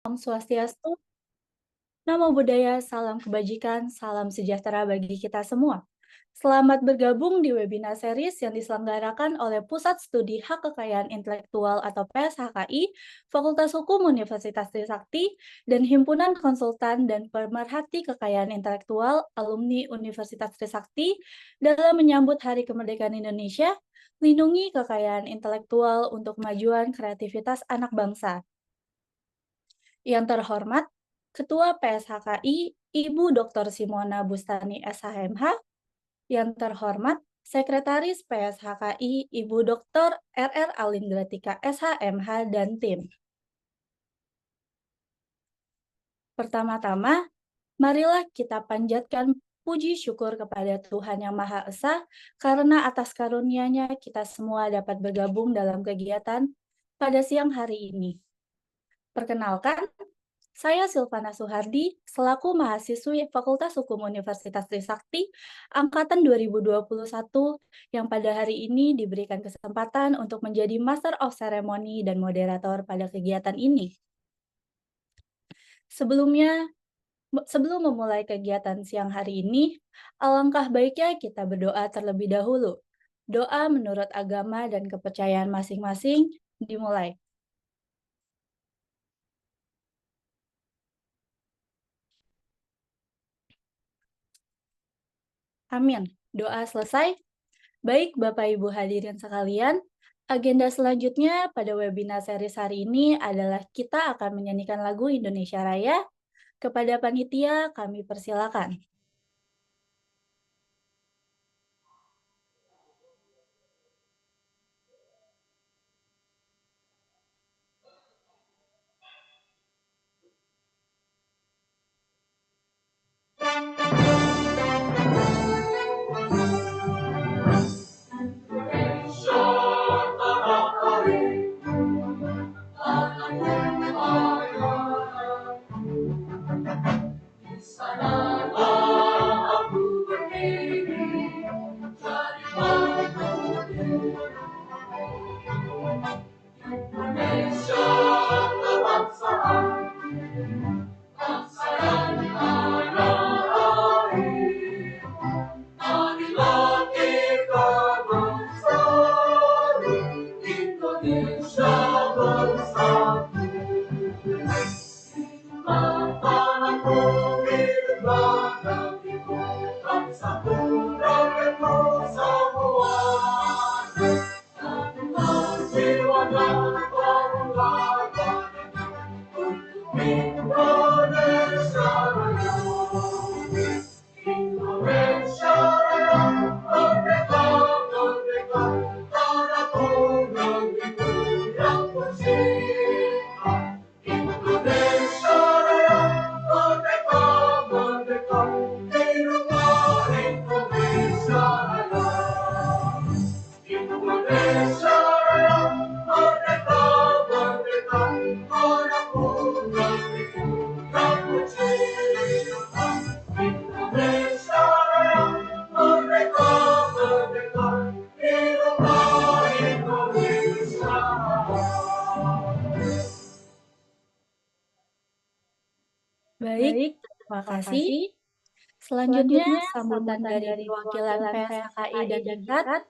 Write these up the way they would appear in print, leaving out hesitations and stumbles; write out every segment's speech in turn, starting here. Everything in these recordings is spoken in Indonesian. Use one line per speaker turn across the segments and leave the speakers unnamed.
Om Swastiastu, Namo Buddhaya, salam kebajikan, salam sejahtera bagi kita semua. Selamat bergabung di webinar series yang diselenggarakan oleh Pusat Studi Hak Kekayaan Intelektual atau PSHKI, Fakultas Hukum Universitas Trisakti, dan Himpunan Konsultan dan Pemerhati Kekayaan Intelektual Alumni Universitas Trisakti dalam menyambut Hari Kemerdekaan Indonesia, lindungi kekayaan intelektual untuk kemajuan kreativitas anak bangsa. Yang terhormat, Ketua PSHKI Ibu Dr. Simona Bustani SHMH, yang terhormat, Sekretaris PSHKI Ibu Dr. RR Alindratika SHMH dan tim. Pertama-tama, marilah kita panjatkan puji syukur kepada Tuhan Yang Maha Esa karena atas karunia-Nya kita semua dapat bergabung dalam kegiatan pada siang hari ini. Perkenalkan, saya Silvana Suhardi, selaku mahasiswi Fakultas Hukum Universitas Trisakti, Angkatan 2021, yang pada hari ini diberikan kesempatan untuk menjadi Master of Ceremony dan moderator pada kegiatan ini. Sebelum memulai kegiatan siang hari ini, alangkah baiknya kita berdoa terlebih dahulu. Doa menurut agama dan kepercayaan masing-masing dimulai. Amin. Doa selesai. Baik, Bapak Ibu hadirin sekalian, agenda selanjutnya pada webinar series hari ini adalah kita akan menyanyikan lagu Indonesia Raya. Kepada panitia, kami persilakan. Baik, terima kasih. Selanjutnya, sambutan dari perwakilan PSHKI dan Tingkat,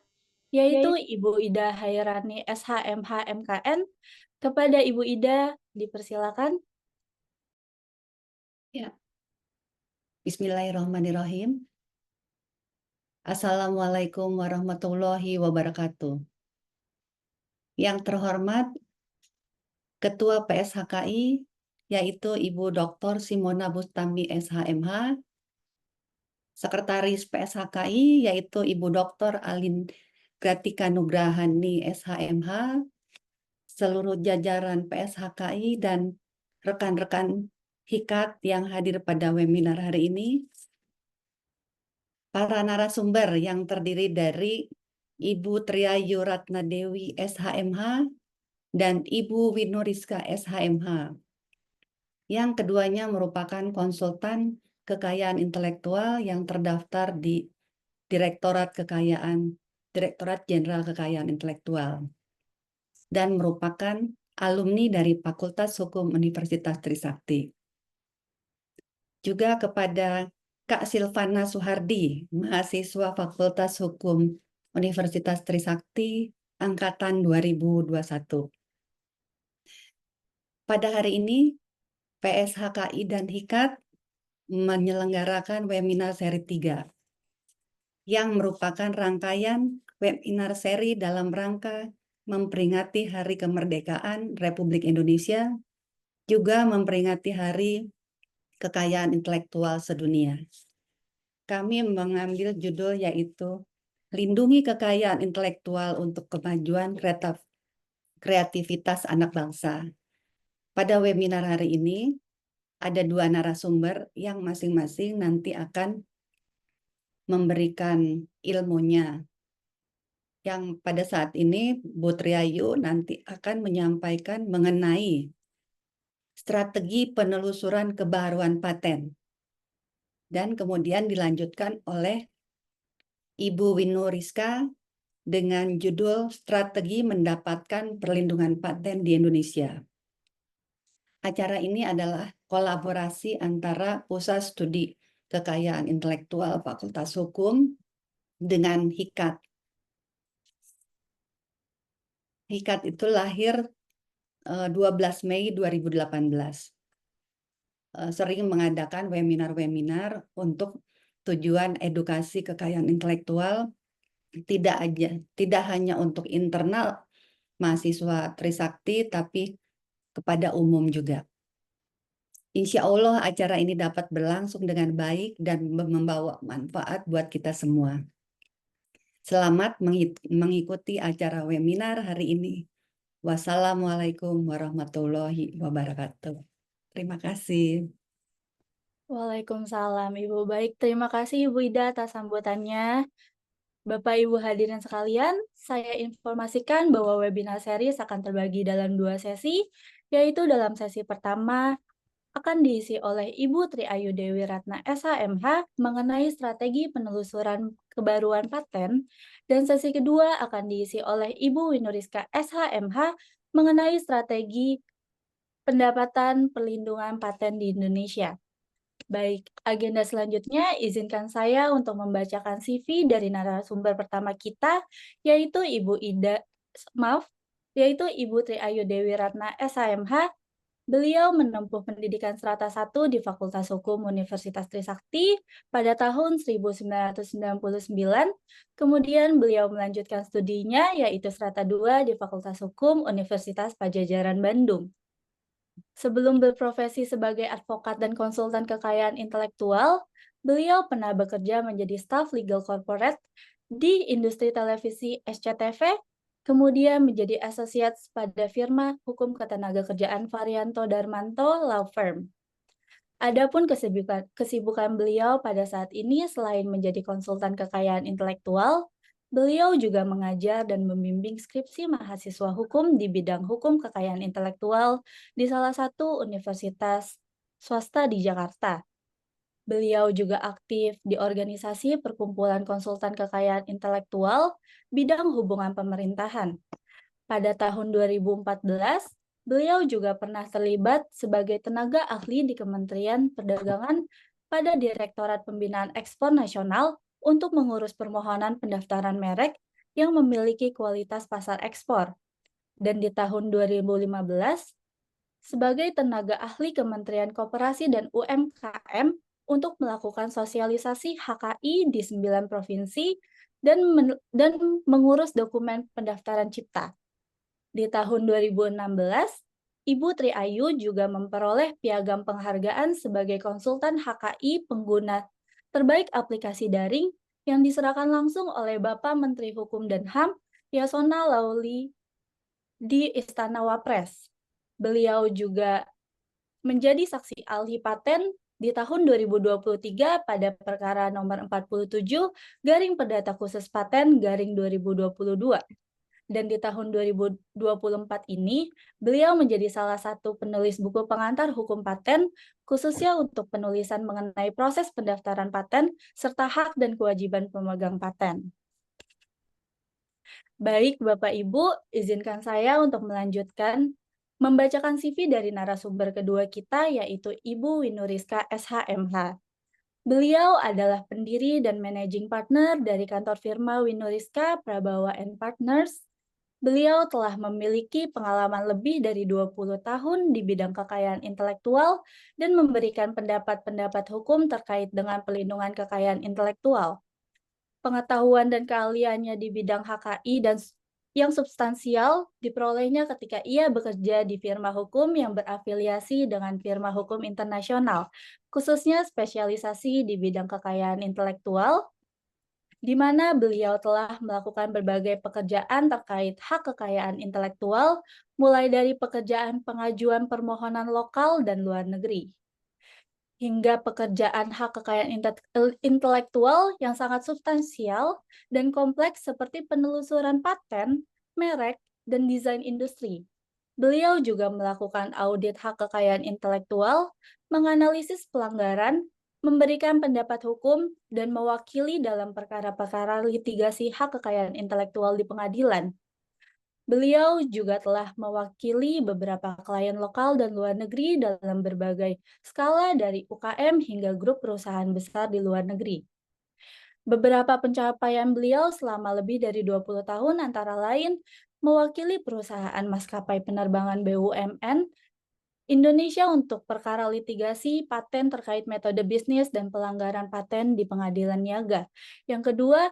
yaitu Ibu Ida Hairani SHMH MKN. Kepada Ibu Ida, dipersilakan.
Ya. Bismillahirrahmanirrahim. Assalamualaikum warahmatullahi wabarakatuh. Yang terhormat Ketua PSHKI, yaitu Ibu Dr. Simona Bustami SHMH, Sekretaris PSHKI, yaitu Ibu Dr. Alin Gratika Nugrahani SHMH, seluruh jajaran PSHKI dan rekan-rekan HIKAT yang hadir pada webinar hari ini, para narasumber yang terdiri dari Ibu Triayu Ratna Dewi SHMH dan Ibu Winuriska SHMH. Yang keduanya merupakan konsultan kekayaan intelektual yang terdaftar di Direktorat Jenderal Kekayaan Intelektual dan merupakan alumni dari Fakultas Hukum Universitas Trisakti. Juga kepada Kak Silvana Suhardi, mahasiswa Fakultas Hukum Universitas Trisakti, Angkatan 2021. Pada hari ini, PSHKI dan HIKAT menyelenggarakan webinar seri 3, yang merupakan rangkaian webinar seri dalam rangka memperingati Hari Kemerdekaan Republik Indonesia, juga memperingati Hari Kekayaan Intelektual Sedunia. Kami mengambil judul yaitu Lindungi Kekayaan Intelektual untuk Kemajuan Kreativitas Anak Bangsa. Pada webinar hari ini, ada 2 narasumber yang masing-masing nanti akan memberikan ilmunya. Yang pada saat ini, Bu Triayu nanti akan menyampaikan mengenai strategi penelusuran kebaruan paten. Dan kemudian dilanjutkan oleh Ibu Winuriska dengan judul Strategi Mendapatkan Perlindungan Paten di Indonesia. Acara ini adalah kolaborasi antara Pusat Studi Kekayaan Intelektual Fakultas Hukum dengan HIKAT. HIKAT itu lahir 12 Mei 2018. Sering mengadakan webinar-webinar untuk tujuan edukasi kekayaan intelektual, tidak hanya untuk internal mahasiswa Trisakti, tapi kepada umum juga. Insya Allah acara ini dapat berlangsung dengan baik dan membawa manfaat buat kita semua. Selamat mengikuti acara webinar hari ini. Wassalamualaikum warahmatullahi wabarakatuh. Terima kasih.
Waalaikumsalam, Ibu. Baik, terima kasih Ibu Ida atas sambutannya. Bapak Ibu hadirin sekalian, saya informasikan bahwa webinar series akan terbagi dalam 2 sesi, yaitu dalam sesi pertama akan diisi oleh Ibu Tri Ayu Dewi Ratna SHMH mengenai strategi penelusuran kebaruan paten, dan sesi kedua akan diisi oleh Ibu Winuriska SHMH mengenai strategi pendapatan perlindungan paten di Indonesia. Baik, agenda selanjutnya izinkan saya untuk membacakan CV dari narasumber pertama kita, yaitu Ibu Tri Ayu Dewi Ratna SHMH. Beliau menempuh pendidikan strata 1 di Fakultas Hukum Universitas Trisakti pada tahun 1999, kemudian beliau melanjutkan studinya yaitu strata 2 di Fakultas Hukum Universitas Padjadjaran Bandung. Sebelum berprofesi sebagai advokat dan konsultan kekayaan intelektual, beliau pernah bekerja menjadi staf legal corporate di industri televisi SCTV, kemudian menjadi associates pada firma hukum ketenagakerjaan Varianto Darmanto Law Firm. Adapun kesibukan beliau pada saat ini selain menjadi konsultan kekayaan intelektual, beliau juga mengajar dan membimbing skripsi mahasiswa hukum di bidang hukum kekayaan intelektual di salah satu universitas swasta di Jakarta. Beliau juga aktif di organisasi Perkumpulan Konsultan Kekayaan Intelektual bidang hubungan pemerintahan. Pada tahun 2014, beliau juga pernah terlibat sebagai tenaga ahli di Kementerian Perdagangan pada Direktorat Pembinaan Ekspor Nasional untuk mengurus permohonan pendaftaran merek yang memiliki kualitas pasar ekspor. Dan di tahun 2015, sebagai tenaga ahli Kementerian Koperasi dan UMKM untuk melakukan sosialisasi HKI di 9 provinsi dan mengurus dokumen pendaftaran cipta. Di tahun 2016, Ibu Tri Ayu juga memperoleh piagam penghargaan sebagai konsultan HKI pengguna terbaik aplikasi daring yang diserahkan langsung oleh Bapak Menteri Hukum dan HAM Yasona Lauli di Istana Wapres. Beliau juga menjadi saksi ahli paten di tahun 2023 pada perkara nomor 47 garing Perdata Khusus Paten garing 2022. Dan di tahun 2024 ini, beliau menjadi salah satu penulis buku pengantar hukum paten, khususnya untuk penulisan mengenai proses pendaftaran paten, serta hak dan kewajiban pemegang paten. Baik, Bapak Ibu, izinkan saya untuk melanjutkan membacakan CV dari narasumber kedua kita, yaitu Ibu Winuriska SHMH. Beliau adalah pendiri dan managing partner dari kantor firma Winuriska Prabawa and Partners. Beliau telah memiliki pengalaman lebih dari 20 tahun di bidang kekayaan intelektual dan memberikan pendapat-pendapat hukum terkait dengan pelindungan kekayaan intelektual. Pengetahuan dan keahliannya di bidang HKI dan yang substansial diperolehnya ketika ia bekerja di firma hukum yang berafiliasi dengan firma hukum internasional, khususnya spesialisasi di bidang kekayaan intelektual, di mana beliau telah melakukan berbagai pekerjaan terkait hak kekayaan intelektual, mulai dari pekerjaan pengajuan permohonan lokal dan luar negeri hingga pekerjaan hak kekayaan intelektual yang sangat substansial dan kompleks seperti penelusuran paten, merek, dan desain industri. Beliau juga melakukan audit hak kekayaan intelektual, menganalisis pelanggaran, memberikan pendapat hukum, dan mewakili dalam perkara-perkara litigasi hak kekayaan intelektual di pengadilan. Beliau juga telah mewakili beberapa klien lokal dan luar negeri dalam berbagai skala dari UKM hingga grup perusahaan besar di luar negeri. Beberapa pencapaian beliau selama lebih dari 20 tahun antara lain mewakili perusahaan maskapai penerbangan BUMN Indonesia untuk perkara litigasi paten terkait metode bisnis dan pelanggaran paten di Pengadilan Niaga. Yang kedua,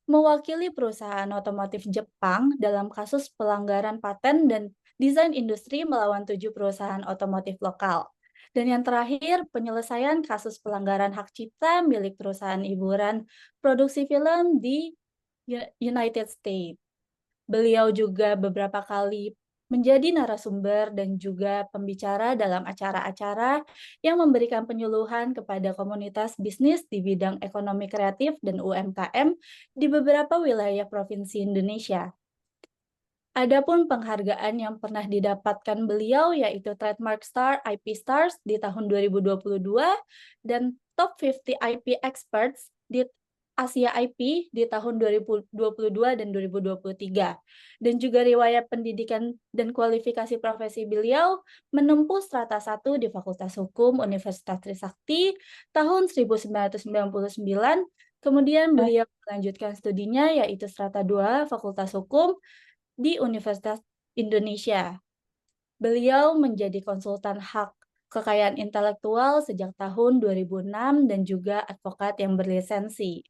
mewakili perusahaan otomotif Jepang dalam kasus pelanggaran paten dan desain industri melawan 7 perusahaan otomotif lokal. Dan yang terakhir, penyelesaian kasus pelanggaran hak cipta milik perusahaan hiburan produksi film di United States. Beliau juga beberapa kali menjadi narasumber dan juga pembicara dalam acara-acara yang memberikan penyuluhan kepada komunitas bisnis di bidang ekonomi kreatif dan UMKM di beberapa wilayah provinsi Indonesia. Adapun penghargaan yang pernah didapatkan beliau yaitu Trademark Star IP Stars di tahun 2022 dan Top 50 IP Experts di Asia IP di tahun 2022 dan 2023. Dan juga riwayat pendidikan dan kualifikasi profesi beliau menempuh strata 1 di Fakultas Hukum Universitas Trisakti tahun 1999. Kemudian beliau melanjutkan studinya yaitu strata 2 Fakultas Hukum di Universitas Indonesia. Beliau menjadi konsultan hak kekayaan intelektual sejak tahun 2006 dan juga advokat yang berlisensi.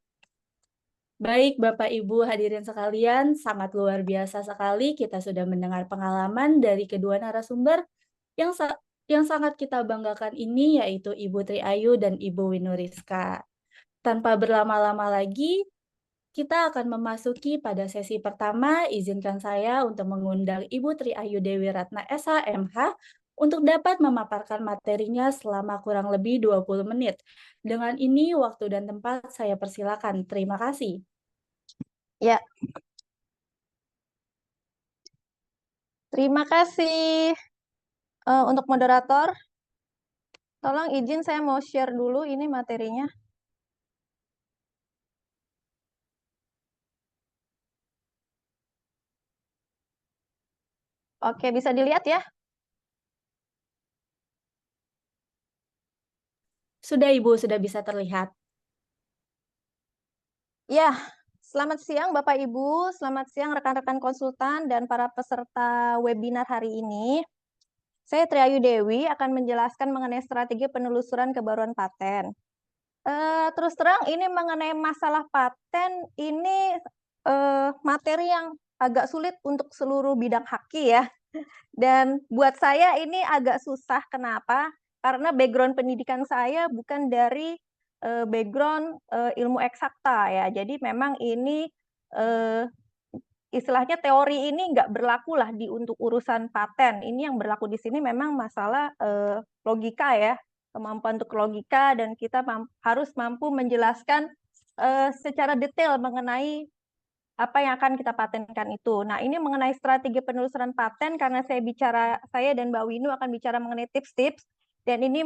Baik, Bapak Ibu hadirin sekalian, sangat luar biasa sekali kita sudah mendengar pengalaman dari kedua narasumber yang sangat kita banggakan ini, yaitu Ibu Tri Ayu dan Ibu Winuriska. Tanpa berlama-lama lagi, kita akan memasuki pada sesi pertama. Izinkan saya untuk mengundang Ibu Tri Ayu Dewi Ratna SHMH untuk dapat memaparkan materinya selama kurang lebih 20 menit. Dengan ini, waktu dan tempat saya persilakan. Terima kasih.
Ya. Terima kasih untuk moderator. Tolong izin saya mau share dulu ini materinya. Oke, bisa dilihat ya?
Sudah, Ibu, sudah bisa terlihat.
Ya, selamat siang Bapak Ibu, selamat siang rekan-rekan konsultan dan para peserta webinar hari ini. Saya Triayu Dewi akan menjelaskan mengenai strategi penelusuran kebaruan paten. Terus terang ini mengenai masalah paten ini materi yang agak sulit untuk seluruh bidang haki ya. Dan buat saya ini agak susah, kenapa? Karena background pendidikan saya bukan dari background ilmu eksakta ya. Jadi memang ini istilahnya teori ini nggak berlaku lah untuk urusan paten. Ini yang berlaku di sini memang masalah logika ya, kemampuan untuk logika, dan kita harus mampu menjelaskan secara detail mengenai apa yang akan kita patenkan itu. Nah, ini mengenai strategi penelusuran paten, karena saya dan Mbak Winu akan bicara mengenai tips-tips, dan ini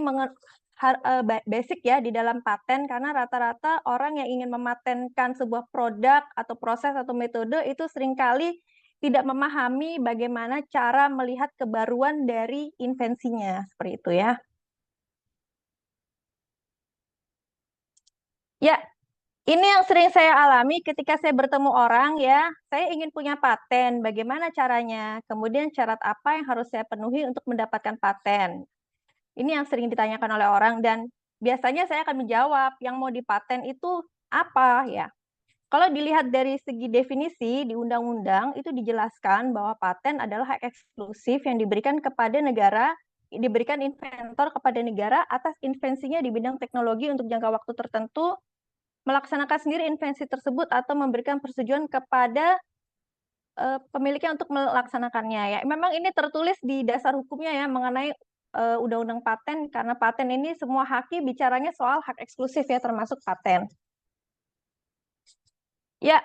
basic ya di dalam paten, karena rata-rata orang yang ingin mematenkan sebuah produk atau proses atau metode itu seringkali tidak memahami bagaimana cara melihat kebaruan dari invensinya, seperti itu ya. Ya, ini yang sering saya alami ketika saya bertemu orang ya, saya ingin punya paten, bagaimana caranya? Kemudian syarat apa yang harus saya penuhi untuk mendapatkan paten? Ini yang sering ditanyakan oleh orang dan biasanya saya akan menjawab, yang mau dipaten itu apa ya? Kalau dilihat dari segi definisi di undang-undang itu dijelaskan bahwa paten adalah hak eksklusif yang diberikan kepada negara, diberikan inventor kepada negara atas invensinya di bidang teknologi untuk jangka waktu tertentu, melaksanakan sendiri invensi tersebut atau memberikan persetujuan kepada pemiliknya untuk melaksanakannya ya. Memang ini tertulis di dasar hukumnya ya mengenai undang-undang paten, karena paten ini semua hakim bicaranya soal hak eksklusif ya, termasuk paten. Ya,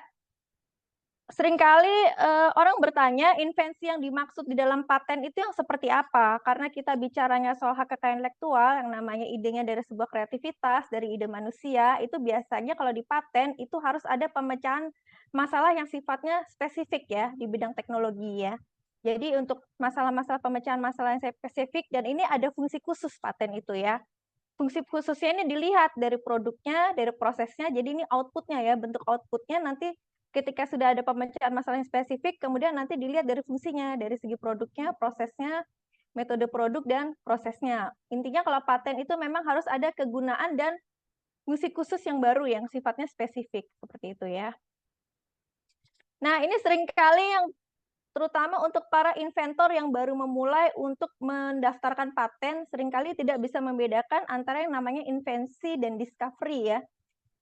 seringkali orang bertanya invensi yang dimaksud di dalam paten itu yang seperti apa? Karena kita bicaranya soal hak kekayaan intelektual yang namanya idenya dari sebuah kreativitas, dari ide manusia, itu biasanya kalau di paten itu harus ada pemecahan masalah yang sifatnya spesifik ya di bidang teknologi ya. Jadi untuk masalah-masalah pemecahan masalah yang spesifik dan ini ada fungsi khusus paten itu ya. Fungsi khususnya ini dilihat dari produknya, dari prosesnya, jadi ini outputnya ya, bentuk outputnya nanti ketika sudah ada pemecahan masalah yang spesifik, kemudian nanti dilihat dari fungsinya, dari segi produknya, prosesnya, metode produk, dan prosesnya. Intinya kalau paten itu memang harus ada kegunaan dan fungsi khusus yang baru, yang sifatnya spesifik, seperti itu ya. Nah, ini seringkali yang terutama untuk para inventor yang baru memulai untuk mendaftarkan paten, seringkali tidak bisa membedakan antara yang namanya invensi dan discovery ya.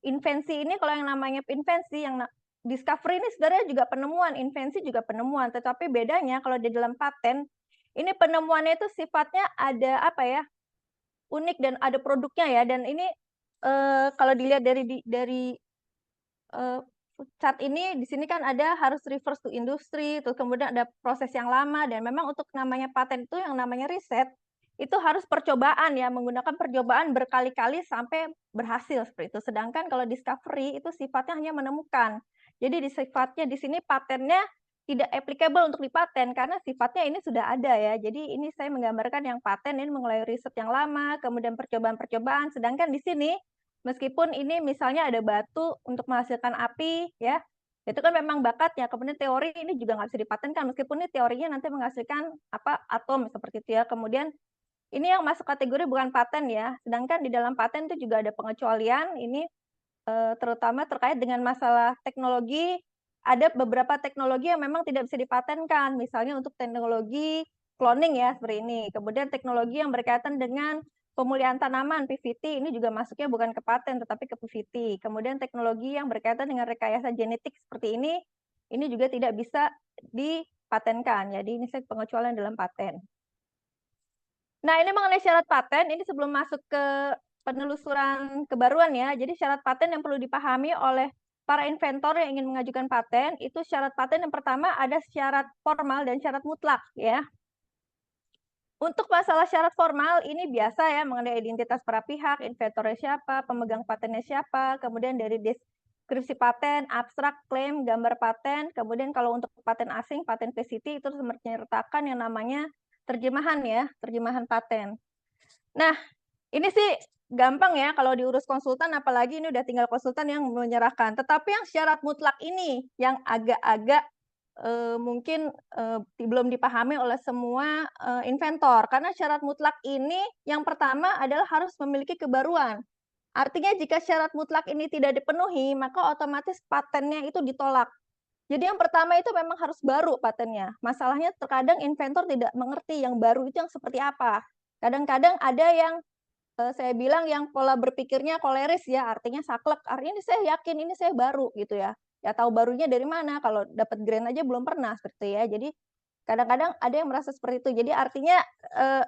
Invensi ini kalau yang namanya invensi, yang discovery ini sebenarnya juga penemuan, invensi juga penemuan, tetapi bedanya kalau di dalam paten, ini penemuannya itu sifatnya ada apa ya, unik dan ada produknya ya, dan ini kalau dilihat dari chart ini, di sini kan ada harus reverse to industry, terus kemudian ada proses yang lama, dan memang untuk namanya paten itu yang namanya riset, itu harus percobaan ya, menggunakan percobaan berkali-kali sampai berhasil seperti itu. Sedangkan kalau discovery itu sifatnya hanya menemukan. Jadi sifatnya di sini patennya tidak applicable untuk dipaten karena sifatnya ini sudah ada ya. Jadi ini saya menggambarkan yang paten ini mulai riset yang lama, kemudian percobaan-percobaan, sedangkan di sini meskipun ini misalnya ada batu untuk menghasilkan api, ya, itu kan memang bakatnya. Kemudian teori ini juga nggak bisa dipatenkan, meskipun ini teorinya nanti menghasilkan apa atom seperti itu ya. Kemudian ini yang masuk kategori bukan paten ya. Sedangkan di dalam paten itu juga ada pengecualian. Ini terutama terkait dengan masalah teknologi. Ada beberapa teknologi yang memang tidak bisa dipatenkan, misalnya untuk teknologi cloning ya seperti ini. Kemudian teknologi yang berkaitan dengan pemulihan tanaman PVT ini juga masuknya bukan ke paten tetapi ke PVT. Kemudian teknologi yang berkaitan dengan rekayasa genetik seperti ini juga tidak bisa dipatenkan. Jadi ini saya pengecualian dalam paten. Nah, ini mengenai syarat paten, ini sebelum masuk ke penelusuran kebaruan ya. Jadi syarat paten yang perlu dipahami oleh para inventor yang ingin mengajukan paten, itu syarat paten yang pertama ada syarat formal dan syarat mutlak ya. Untuk masalah syarat formal, ini biasa ya mengenai identitas para pihak, inventornya siapa, pemegang patennya siapa, kemudian dari deskripsi paten, abstrak, klaim, gambar paten, kemudian kalau untuk paten asing, paten PCT itu harus menyertakan yang namanya terjemahan ya, terjemahan paten. Nah, ini sih gampang ya kalau diurus konsultan, apalagi ini udah tinggal konsultan yang menyerahkan. Tetapi yang syarat mutlak ini yang agak-agak mungkin belum dipahami oleh semua inventor. Karena syarat mutlak ini yang pertama adalah harus memiliki kebaruan. Artinya jika syarat mutlak ini tidak dipenuhi, maka otomatis patennya itu ditolak. Jadi yang pertama itu memang harus baru patennya. Masalahnya terkadang inventor tidak mengerti yang baru itu yang seperti apa. Kadang-kadang ada yang saya bilang yang pola berpikirnya koleris ya, artinya saklek. Artinya ini saya yakin ini saya baru gitu ya. Ya tahu barunya dari mana, kalau dapat grant aja belum pernah seperti ya. Jadi kadang-kadang ada yang merasa seperti itu. Jadi artinya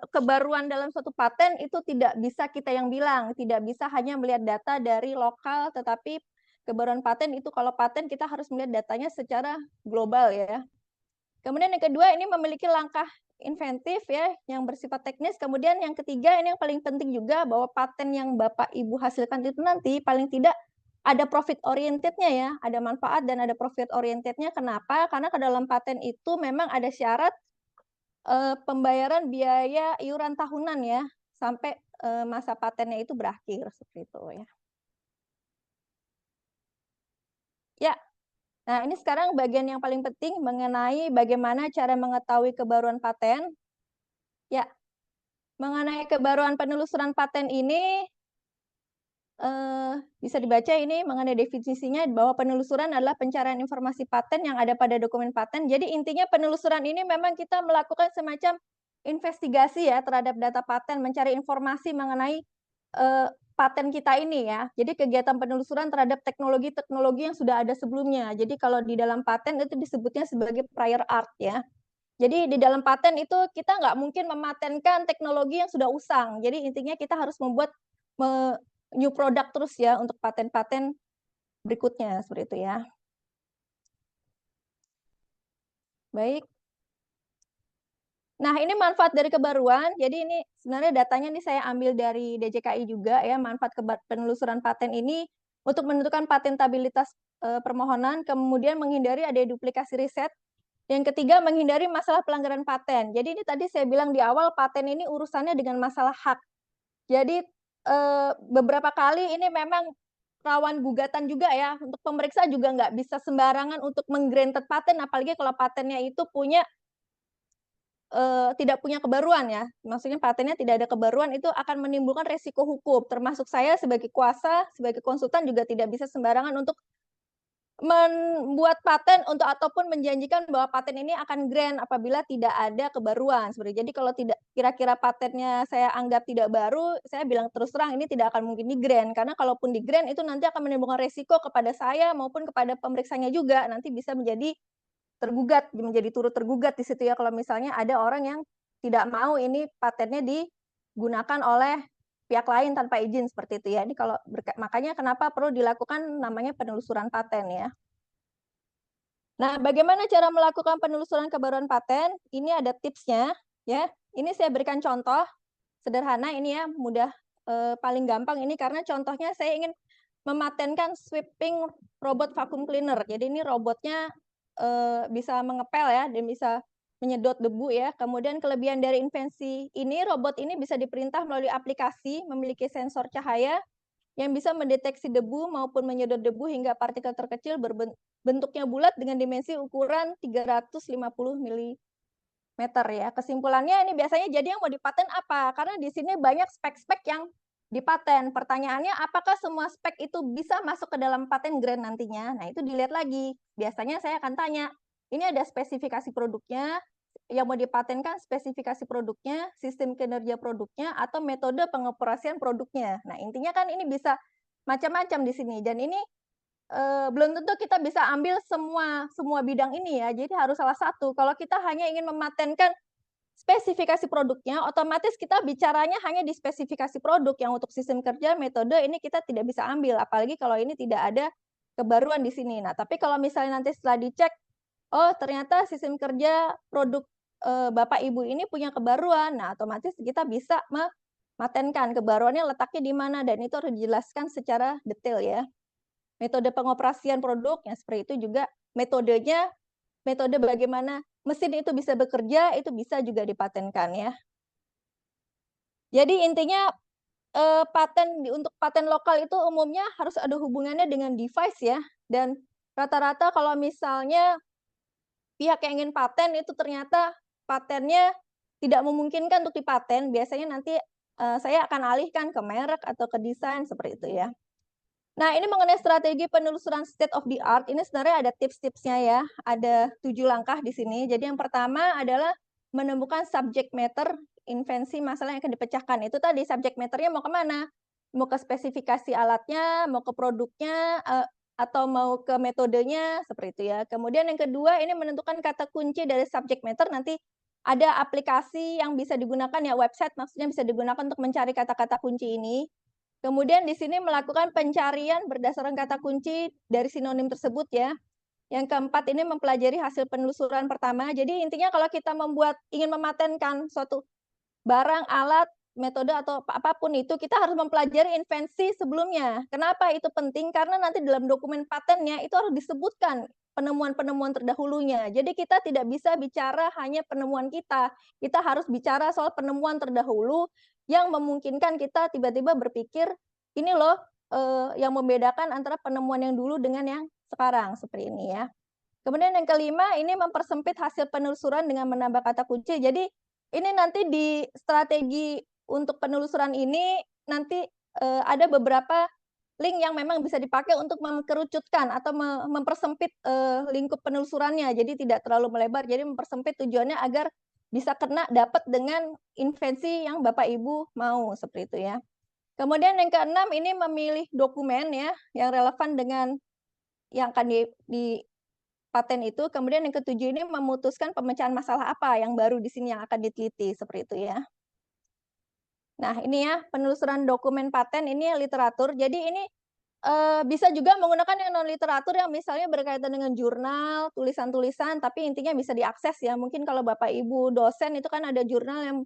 kebaruan dalam suatu paten itu tidak bisa kita yang bilang, tidak bisa hanya melihat data dari lokal, tetapi kebaruan paten itu kalau paten kita harus melihat datanya secara global ya. Kemudian yang kedua ini memiliki langkah inventif ya yang bersifat teknis. Kemudian yang ketiga ini yang paling penting juga bahwa paten yang Bapak Ibu hasilkan itu nanti paling tidak ada profit oriented-nya ya, ada manfaat dan ada profit oriented-nya. Kenapa? Karena ke dalam paten itu memang ada syarat pembayaran biaya iuran tahunan ya, sampai masa patennya itu berakhir, seperti itu ya. Ya, nah ini sekarang bagian yang paling penting mengenai bagaimana cara mengetahui kebaruan paten. Ya, mengenai kebaruan penelusuran paten ini, bisa dibaca ini mengenai definisinya bahwa penelusuran adalah pencarian informasi paten yang ada pada dokumen paten. Jadi intinya penelusuran ini memang kita melakukan semacam investigasi ya terhadap data paten, mencari informasi mengenai paten kita ini ya. Jadi kegiatan penelusuran terhadap teknologi-teknologi yang sudah ada sebelumnya. Jadi kalau di dalam paten itu disebutnya sebagai prior art ya. Jadi di dalam paten itu kita nggak mungkin mematenkan teknologi yang sudah usang. Jadi intinya kita harus membuat new product terus ya untuk paten-paten berikutnya seperti itu ya. Baik. Nah, ini manfaat dari kebaruan. Jadi ini sebenarnya datanya ini saya ambil dari DJKI juga ya, manfaat penelusuran paten ini untuk menentukan patentabilitas permohonan, kemudian menghindari ada duplikasi riset. Yang ketiga, menghindari masalah pelanggaran paten. Jadi ini tadi saya bilang di awal, paten ini urusannya dengan masalah hak. Jadi beberapa kali ini memang rawan gugatan juga ya, untuk pemeriksa juga nggak bisa sembarangan untuk meng-granted paten, apalagi kalau patennya itu tidak punya kebaruan ya, maksudnya patennya tidak ada kebaruan, itu akan menimbulkan resiko hukum, termasuk saya sebagai kuasa, sebagai konsultan juga tidak bisa sembarangan untuk membuat paten untuk ataupun menjanjikan bahwa paten ini akan grant apabila tidak ada kebaruan seperti. Jadi kalau tidak kira-kira patennya saya anggap tidak baru, saya bilang terus terang ini tidak akan mungkin di-grant karena kalaupun di-grant itu nanti akan menimbulkan resiko kepada saya maupun kepada pemeriksanya juga, nanti bisa menjadi tergugat, menjadi turut tergugat di situ ya kalau misalnya ada orang yang tidak mau ini patennya digunakan oleh pihak lain tanpa izin seperti itu ya. Ini kalau makanya kenapa perlu dilakukan namanya penelusuran paten ya. Nah, bagaimana cara melakukan penelusuran kebaruan paten? Ini ada tipsnya ya. Ini saya berikan contoh sederhana ini ya, mudah paling gampang ini karena contohnya saya ingin mematenkan sweeping robot vacuum cleaner. Jadi ini robotnya bisa mengepel ya dan bisa menyedot debu ya. Kemudian kelebihan dari invensi ini, robot ini bisa diperintah melalui aplikasi, memiliki sensor cahaya yang bisa mendeteksi debu maupun menyedot debu hingga partikel terkecil bentuknya bulat dengan dimensi ukuran 350 mm ya. Kesimpulannya ini biasanya jadi yang mau dipaten apa? Karena di sini banyak spek-spek yang dipaten. Pertanyaannya apakah semua spek itu bisa masuk ke dalam paten grant nantinya? Nah, itu dilihat lagi. Biasanya saya akan tanya, ini ada spesifikasi produknya, yang mau dipatenkan spesifikasi produknya, sistem kinerja produknya, atau metode pengoperasian produknya. Nah, intinya kan ini bisa macam-macam di sini. Dan ini belum tentu kita bisa ambil semua bidang ini ya. Jadi harus salah satu. Kalau kita hanya ingin mematenkan spesifikasi produknya, otomatis kita bicaranya hanya di spesifikasi produk, yang untuk sistem kerja, metode, ini kita tidak bisa ambil. Apalagi kalau ini tidak ada kebaruan di sini. Nah, tapi kalau misalnya nanti setelah dicek, oh ternyata sistem kerja produk Bapak Ibu ini punya kebaruan, nah otomatis kita bisa mematenkan kebaruannya letaknya di mana, dan itu harus dijelaskan secara detail ya. Metode pengoperasian produk, yang seperti itu juga metodenya, metode bagaimana mesin itu bisa bekerja, itu bisa juga dipatenkan ya. Jadi intinya untuk paten lokal itu umumnya harus ada hubungannya dengan device ya, dan rata-rata kalau misalnya pihak yang ingin paten itu ternyata patennya tidak memungkinkan untuk dipaten, biasanya nanti saya akan alihkan ke merek atau ke desain seperti itu ya. Nah, ini mengenai strategi penelusuran state of the art, ini sebenarnya ada tips-tipsnya ya, ada 7 langkah di sini. Jadi yang pertama adalah menemukan subject matter invensi masalah yang akan dipecahkan. Itu tadi subject matter-nya mau kemana? Mau ke spesifikasi alatnya, mau ke produknya, atau mau ke metodenya, seperti itu ya. Kemudian yang kedua, ini menentukan kata kunci dari subject matter, nanti ada aplikasi yang bisa digunakan ya, website maksudnya bisa digunakan untuk mencari kata-kata kunci ini. Kemudian di sini melakukan pencarian berdasarkan kata kunci dari sinonim tersebut ya. Yang keempat ini mempelajari hasil penelusuran pertama. Jadi intinya kalau kita ingin mematenkan suatu barang, alat, metode atau apapun itu, kita harus mempelajari invensi sebelumnya. Kenapa itu penting? Karena nanti dalam dokumen patennya itu harus disebutkan penemuan-penemuan terdahulunya. Jadi kita tidak bisa bicara hanya penemuan kita harus bicara soal penemuan terdahulu yang memungkinkan kita tiba-tiba berpikir, ini loh yang membedakan antara penemuan yang dulu dengan yang sekarang, seperti ini ya. Kemudian yang kelima, ini mempersempit hasil penelusuran dengan menambah kata kunci. Jadi ini nanti di strategi untuk penelusuran ini nanti ada beberapa link yang memang bisa dipakai untuk mengerucutkan atau mempersempit lingkup penelusurannya. Jadi tidak terlalu melebar. Jadi mempersempit tujuannya agar bisa kena dapat dengan invensi yang Bapak Ibu mau, seperti itu ya. Kemudian yang keenam, ini memilih dokumen ya yang relevan dengan yang akan di paten itu. Kemudian yang ketujuh, ini memutuskan pemecahan masalah apa yang baru di sini yang akan diteliti, seperti itu ya. Nah, ini ya penelusuran dokumen paten, ini literatur. Jadi ini bisa juga menggunakan yang non literatur yang misalnya berkaitan dengan jurnal, tulisan-tulisan, tapi intinya bisa diakses ya. Mungkin kalau Bapak Ibu dosen itu kan ada jurnal yang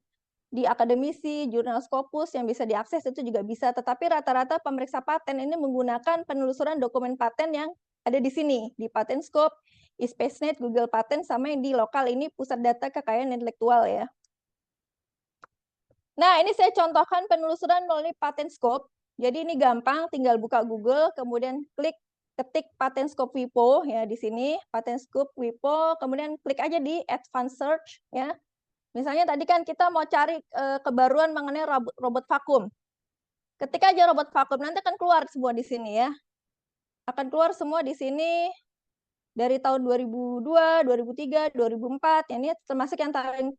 di akademisi, jurnal Scopus yang bisa diakses itu juga bisa. Tetapi rata-rata pemeriksa paten ini menggunakan penelusuran dokumen paten yang ada di sini, di Patenscope, eSpaceNet, Google Patent, sama yang di lokal ini Pusat Data Kekayaan Intelektual ya. Nah, ini saya contohkan penelusuran melalui Patenscope. Jadi ini gampang, tinggal buka Google, kemudian ketik Patenscope WIPO ya di sini, Patenscope WIPO, kemudian klik aja di Advanced Search ya. Misalnya tadi kan kita mau cari kebaruan mengenai robot vakum. Ketik aja robot vakum, nanti akan keluar semua di sini ya. Akan keluar semua di sini dari tahun 2002, 2003, 2004. Ini termasuk yang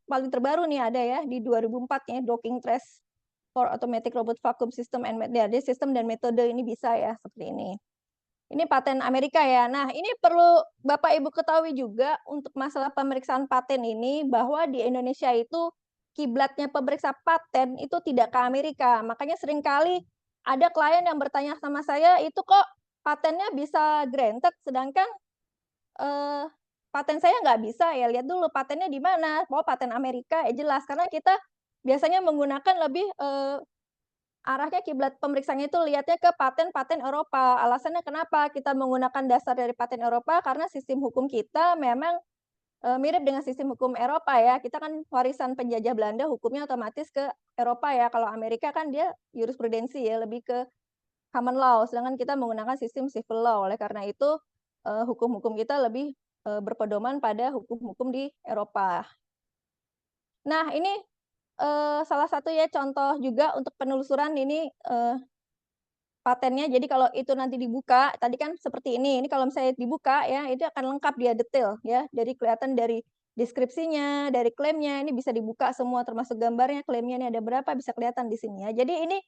paling terbaru nih ada ya di 2004 ya, Docking Trace for Automatic Robot Vacuum System and Method. Jadi sistem dan metode ini bisa ya seperti ini. Ini paten Amerika ya. Nah, ini perlu Bapak Ibu ketahui juga untuk masalah pemeriksaan paten ini bahwa di Indonesia itu kiblatnya pemeriksa paten itu tidak ke Amerika. Makanya seringkali ada klien yang bertanya sama saya, itu kok patennya bisa granted sedangkan paten saya nggak bisa ya. Lihat dulu patennya di mana. Oh, paten Amerika ya jelas karena kita biasanya menggunakan lebih arahnya kiblat pemeriksaannya itu lihatnya ke paten-paten Eropa. Alasannya kenapa kita menggunakan dasar dari paten Eropa? Karena sistem hukum kita memang mirip dengan sistem hukum Eropa ya. Kita kan warisan penjajah Belanda, hukumnya otomatis ke Eropa ya. Kalau Amerika kan dia jurisprudensi ya, lebih ke common law. Sedangkan kita menggunakan sistem civil law. Oleh karena itu hukum-hukum kita lebih berpedoman pada hukum-hukum di Eropa. Nah, ini salah satu ya contoh juga untuk penelusuran ini patennya. Jadi kalau itu nanti dibuka, tadi kan seperti ini kalau misalnya dibuka ya, itu akan lengkap dia detail ya. Jadi kelihatan dari deskripsinya, dari klaimnya, ini bisa dibuka semua termasuk gambarnya, klaimnya ini ada berapa bisa kelihatan di sini ya. Jadi ini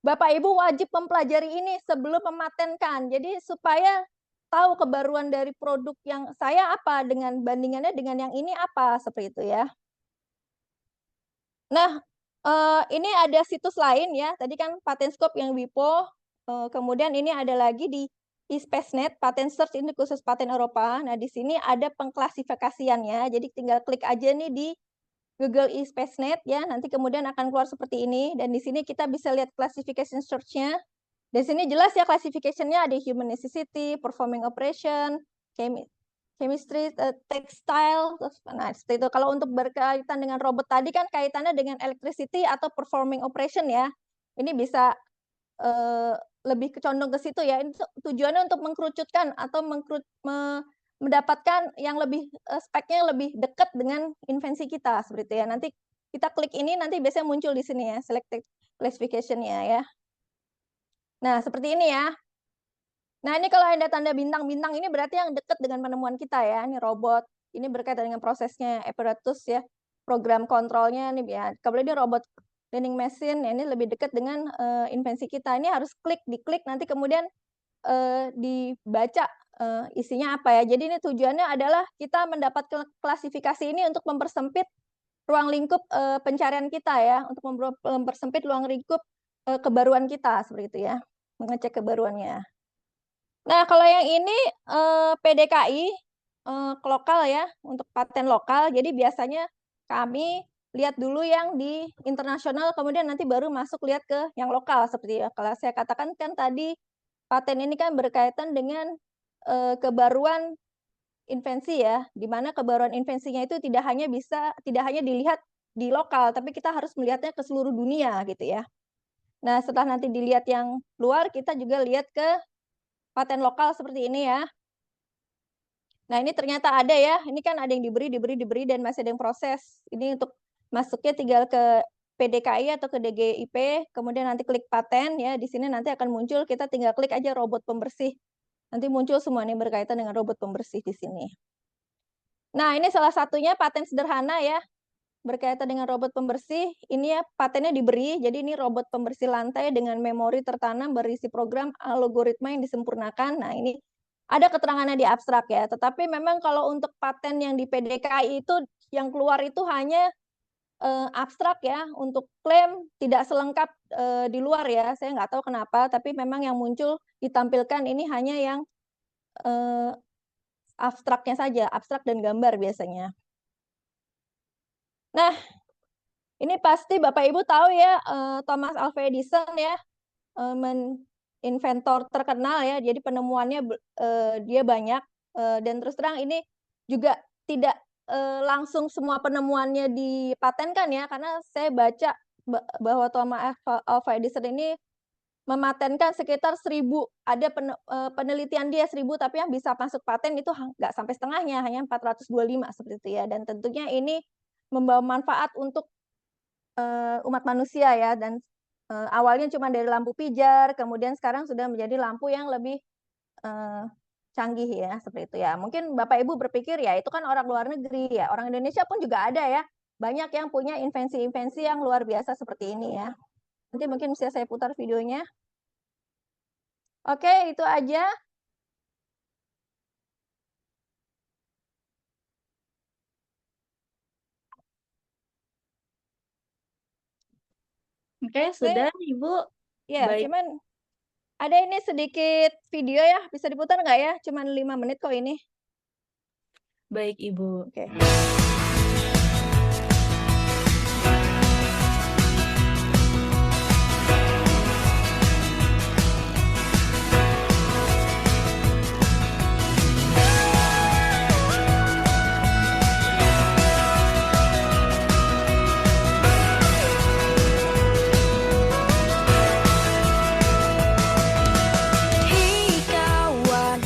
Bapak Ibu wajib mempelajari ini sebelum mematenkan. Jadi supaya tahu kebaruan dari produk yang saya apa dengan bandingannya dengan yang ini apa, seperti itu ya. Nah, ini ada situs lain ya. Tadi kan Patenscope yang WIPO, kemudian ini ada lagi di eSpaceNet, Patent Search ini khusus paten Eropa. Nah, di sini ada pengklasifikasiannya. Jadi tinggal klik aja nih di Google eSpaceNet ya. Nanti kemudian akan keluar seperti ini. Dan di sini kita bisa lihat classification search-nya. Di sini jelas ya classification-nya ada human necessity, performing operation, chemistry, textile. Nah, seperti itu. Kalau untuk berkaitan dengan robot tadi kan kaitannya dengan electricity atau performing operation ya. Ini bisa lebih condong ke situ ya. Ini tujuannya untuk mengkerucutkan atau mendapatkan yang lebih speknya lebih dekat dengan invensi kita seperti itu ya. Nanti kita klik ini nanti biasanya muncul di sini ya selected classification-nya ya. Nah, seperti ini ya. Nah, ini kalau ada tanda bintang-bintang ini berarti yang dekat dengan penemuan kita ya. Ini robot, ini berkaitan dengan prosesnya, apparatus ya, program kontrolnya nih ya. Kemudian ini robot learning machine, ya, ini lebih dekat dengan invensi kita. Ini harus diklik nanti kemudian dibaca isinya apa ya. Jadi ini tujuannya adalah kita mendapat klasifikasi ini untuk mempersempit ruang lingkup pencarian kita ya, untuk mempersempit ruang lingkup kebaruan kita seperti itu ya, mengecek kebaruannya. Nah, kalau yang ini PDKI lokal ya, untuk paten lokal. Jadi biasanya kami lihat dulu yang di internasional, kemudian nanti baru masuk lihat ke yang lokal seperti ya. Kalau saya katakan kan tadi paten ini kan berkaitan dengan kebaruan invensi ya, di mana kebaruan invensinya itu tidak hanya dilihat di lokal, tapi kita harus melihatnya ke seluruh dunia gitu ya. Nah, setelah nanti dilihat yang luar, kita juga lihat ke paten lokal seperti ini ya. Nah, ini ternyata ada ya, ini kan ada yang diberi, dan masih ada yang proses. Ini untuk masuknya tinggal ke PDKI atau ke DGIP, kemudian nanti klik paten ya, di sini nanti akan muncul, kita tinggal klik aja robot pembersih. Nanti muncul semuanya berkaitan dengan robot pembersih di sini. Nah, ini salah satunya paten sederhana ya, berkaitan dengan robot pembersih. Ini ya patennya diberi, jadi ini robot pembersih lantai dengan memori tertanam berisi program algoritma yang disempurnakan. Nah, ini ada keterangannya di abstrak ya, tetapi memang kalau untuk paten yang di PDKI itu yang keluar itu hanya abstrak ya, untuk klaim tidak selengkap di luar ya, saya nggak tahu kenapa, tapi memang yang muncul ditampilkan ini hanya yang abstraknya saja, abstrak dan gambar biasanya. Nah, ini pasti Bapak Ibu tahu ya, Thomas Alva Edison ya, inventor terkenal ya, jadi penemuannya dia banyak, dan terus terang ini juga tidak langsung semua penemuannya dipatenkan ya, karena saya baca bahwa Thomas Alva Edison ini mematenkan sekitar 1.000, ada penelitian dia 1.000, tapi yang bisa masuk paten itu nggak sampai setengahnya, hanya 425 seperti itu ya, dan tentunya ini membawa manfaat untuk umat manusia ya, dan awalnya cuma dari lampu pijar, kemudian sekarang sudah menjadi lampu yang lebih canggih ya, seperti itu ya. Mungkin Bapak Ibu berpikir ya itu kan orang luar negeri ya, orang Indonesia pun juga ada ya, banyak yang punya invensi-invensi yang luar biasa seperti ini ya. Nanti mungkin bisa saya putar videonya. Oke, itu aja.
Oke, sudah Ibu.
Ya,
Baik,
cuman ada ini sedikit video ya, bisa diputar nggak ya? Cuman 5 menit kok ini.
baik Ibu.
Oke.
Hei kawan,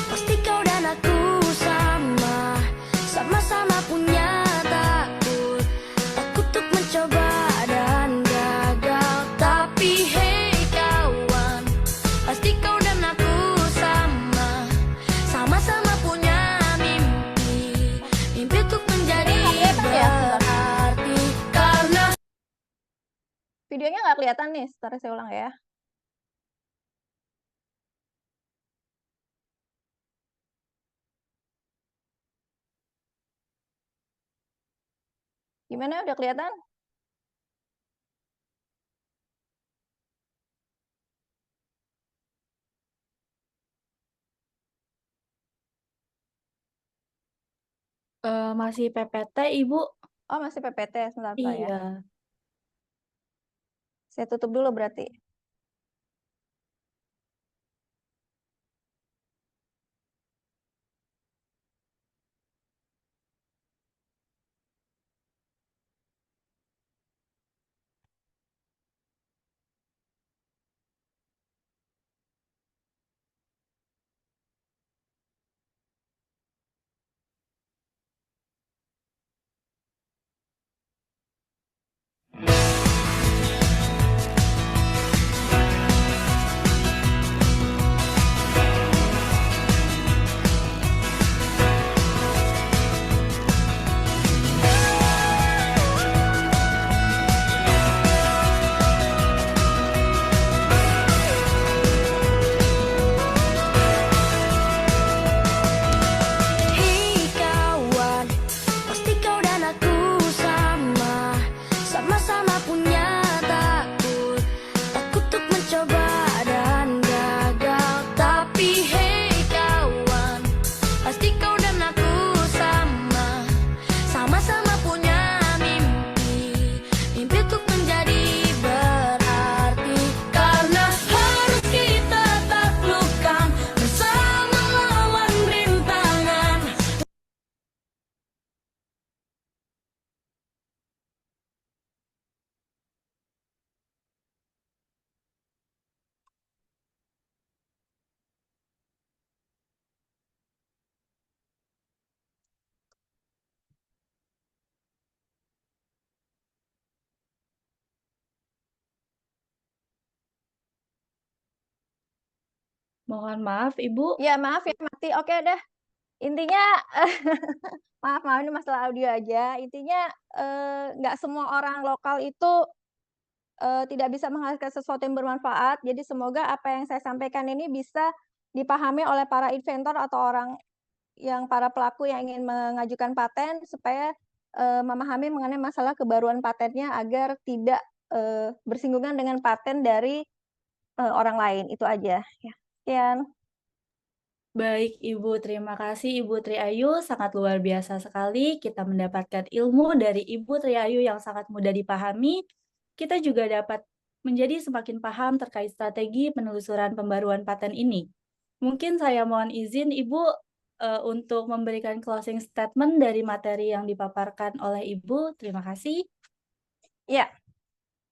pasti kau dan aku sama, sama-sama punya takut, takut untuk mencoba dan gagal. Tapi hei kawan, pasti kau dan aku sama, sama-sama punya mimpi, mimpi untuk menjadi berarti. Karena
Videonya nggak kelihatan nih, sebentar saya ulang ya. Gimana, udah kelihatan?
Masih PPT Ibu.
Oh, masih PPT, sebentar ya.
Iya.
Saya tutup dulu berarti.
Mohon maaf, Ibu.
Ya, maaf ya mati. Oke deh. Intinya maaf ini masalah audio aja. Intinya nggak semua orang lokal itu tidak bisa menghasilkan sesuatu yang bermanfaat. Jadi semoga apa yang saya sampaikan ini bisa dipahami oleh para inventor atau orang yang para pelaku yang ingin mengajukan paten supaya memahami mengenai masalah kebaruan patennya agar tidak bersinggungan dengan paten dari orang lain. Itu aja. Ya. Sekian.
Baik, Ibu. Terima kasih, Ibu Triayu. Sangat luar biasa sekali kita mendapatkan ilmu dari Ibu Triayu yang sangat mudah dipahami. Kita juga dapat menjadi semakin paham terkait strategi penelusuran pembaruan paten ini. Mungkin saya mohon izin, Ibu, untuk memberikan closing statement dari materi yang dipaparkan oleh Ibu. Terima kasih.
Ya,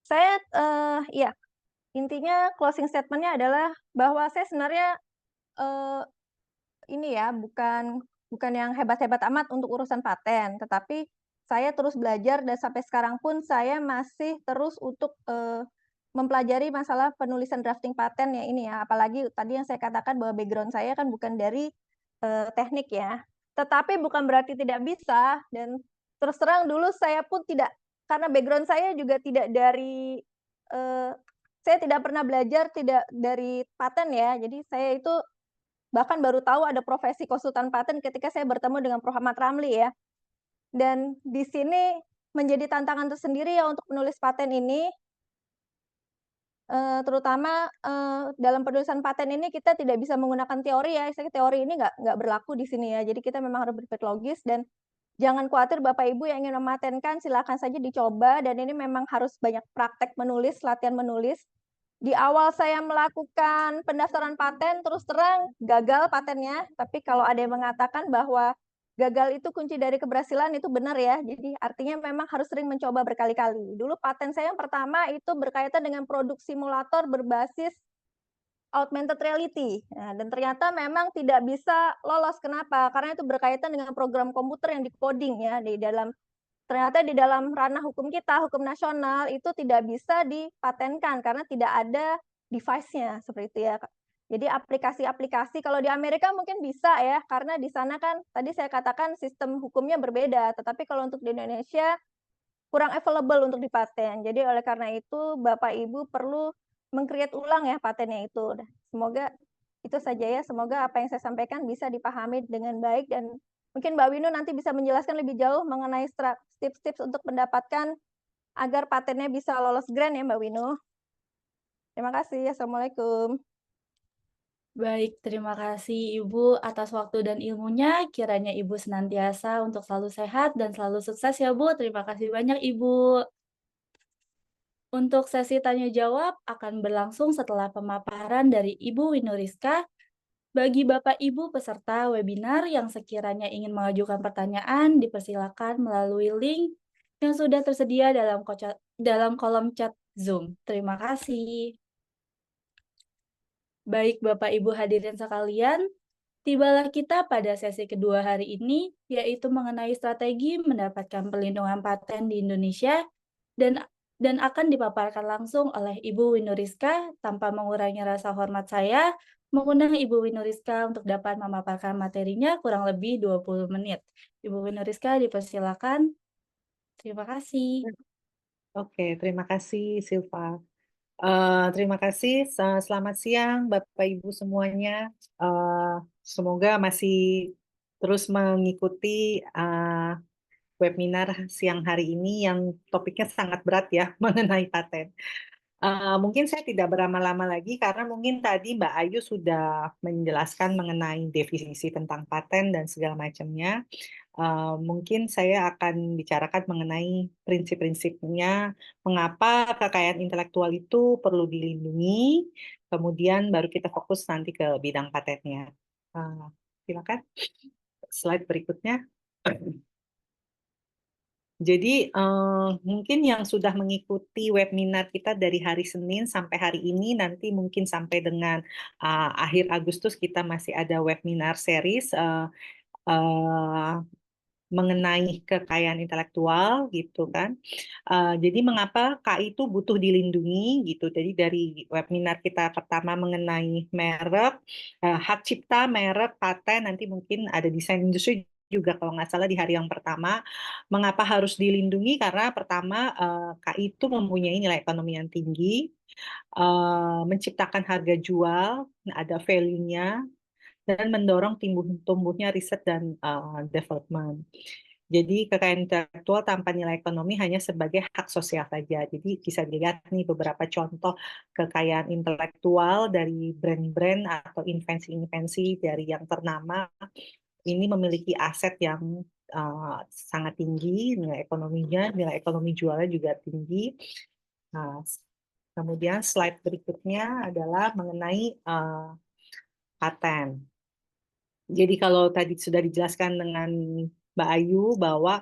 saya ya intinya closing statement-nya adalah bahwa saya sebenarnya ini ya bukan yang hebat-hebat amat untuk urusan paten, tetapi saya terus belajar dan sampai sekarang pun saya masih terus untuk mempelajari masalah penulisan drafting paten ya ini ya. Apalagi tadi yang saya katakan bahwa background saya kan bukan dari teknik ya. Tetapi bukan berarti tidak bisa dan terus terang dulu saya pun tidak karena background saya juga tidak dari saya tidak pernah belajar tidak dari paten ya. Jadi saya itu bahkan baru tahu ada profesi konsultan paten ketika saya bertemu dengan Prof. Ahmad Ramli ya. Dan di sini menjadi tantangan tersendiri ya untuk menulis paten ini, terutama dalam penulisan paten ini kita tidak bisa menggunakan teori ya. Teori ini nggak berlaku di sini ya. Jadi kita memang harus berpikir logis dan jangan khawatir Bapak Ibu yang ingin mematenkan silakan saja dicoba dan ini memang harus banyak praktek menulis, latihan menulis. Di awal saya melakukan pendaftaran paten, terus terang gagal patennya. Tapi kalau ada yang mengatakan bahwa gagal itu kunci dari keberhasilan, itu benar ya. Jadi artinya memang harus sering mencoba berkali-kali. Dulu paten saya yang pertama itu berkaitan dengan produk simulator berbasis augmented reality. Nah, dan ternyata memang tidak bisa lolos. Kenapa? Karena itu berkaitan dengan program komputer yang di-coding ya di dalam ternyata di dalam ranah hukum kita, hukum nasional itu tidak bisa dipatenkan karena tidak ada device-nya seperti itu ya. Jadi aplikasi-aplikasi kalau di Amerika mungkin bisa ya karena di sana kan tadi saya katakan sistem hukumnya berbeda, tetapi kalau untuk di Indonesia kurang available untuk dipaten. Jadi oleh karena itu Bapak Ibu perlu meng-create ulang ya patennya itu. Semoga itu saja ya, semoga apa yang saya sampaikan bisa dipahami dengan baik dan mungkin Mbak Winu nanti bisa menjelaskan lebih jauh mengenai tips-tips untuk mendapatkan agar patennya bisa lolos grant ya Mbak Winu. Terima kasih. Assalamualaikum.
Baik, terima kasih Ibu atas waktu dan ilmunya. Kiranya Ibu senantiasa untuk selalu sehat dan selalu sukses ya Bu. Terima kasih banyak Ibu. Untuk sesi tanya jawab akan berlangsung setelah pemaparan dari Ibu Winuriska. Bagi Bapak Ibu peserta webinar yang sekiranya ingin mengajukan pertanyaan, dipersilakan melalui link yang sudah tersedia dalam kolom chat Zoom. Terima kasih. Baik Bapak Ibu hadirin sekalian, tibalah kita pada sesi kedua hari ini, yaitu mengenai strategi mendapatkan perlindungan paten di Indonesia dan akan dipaparkan langsung oleh Ibu Winuriska. Tanpa mengurangi rasa hormat saya, mengundang Ibu Winuriska untuk dapat memaparkan materinya kurang lebih 20 menit. Ibu Winuriska dipersilakan. Terima kasih.
Oke, terima kasih Silva. Terima kasih. Selamat siang Bapak Ibu semuanya. Semoga masih terus mengikuti webinar siang hari ini yang topiknya sangat berat ya mengenai paten. Mungkin saya tidak berlama-lama lagi karena mungkin tadi Mbak Ayu sudah menjelaskan mengenai definisi tentang paten dan segala macamnya. Mungkin saya akan bicarakan mengenai prinsip-prinsipnya, mengapa kekayaan intelektual itu perlu dilindungi, kemudian baru kita fokus nanti ke bidang patennya. Silakan, slide berikutnya. Jadi mungkin yang sudah mengikuti webinar kita dari hari Senin sampai hari ini, nanti mungkin sampai dengan akhir Agustus kita masih ada webinar series mengenai kekayaan intelektual gitu kan. Jadi mengapa KI itu butuh dilindungi gitu. Jadi dari webinar kita pertama mengenai merek, hak cipta, merek, paten, nanti mungkin ada desain industri juga kalau nggak salah di hari yang pertama. Mengapa harus dilindungi? Karena pertama KI itu mempunyai nilai ekonomi yang tinggi, menciptakan harga jual, ada value-nya, dan mendorong tumbuhnya riset dan development. Jadi kekayaan intelektual tanpa nilai ekonomi hanya sebagai hak sosial saja. Jadi bisa dilihat nih beberapa contoh kekayaan intelektual dari brand-brand atau invensi-invensi dari yang ternama. Ini memiliki aset yang sangat tinggi, nilai ekonominya, nilai ekonomi jualnya juga tinggi. Nah, kemudian slide berikutnya adalah mengenai paten. Jadi kalau tadi sudah dijelaskan dengan Mbak Ayu bahwa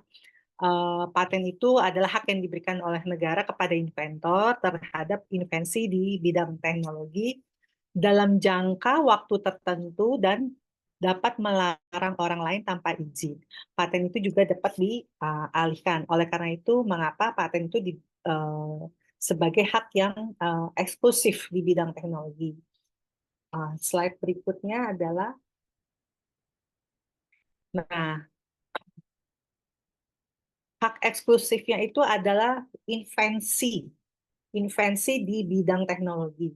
paten itu adalah hak yang diberikan oleh negara kepada inventor terhadap invensi di bidang teknologi dalam jangka waktu tertentu dan dapat melarang orang lain tanpa izin. Paten itu juga dapat dialihkan. Oleh karena itu, mengapa paten itu sebagai hak yang eksklusif di bidang teknologi. Slide berikutnya adalah, nah, hak eksklusifnya itu adalah invensi di bidang teknologi.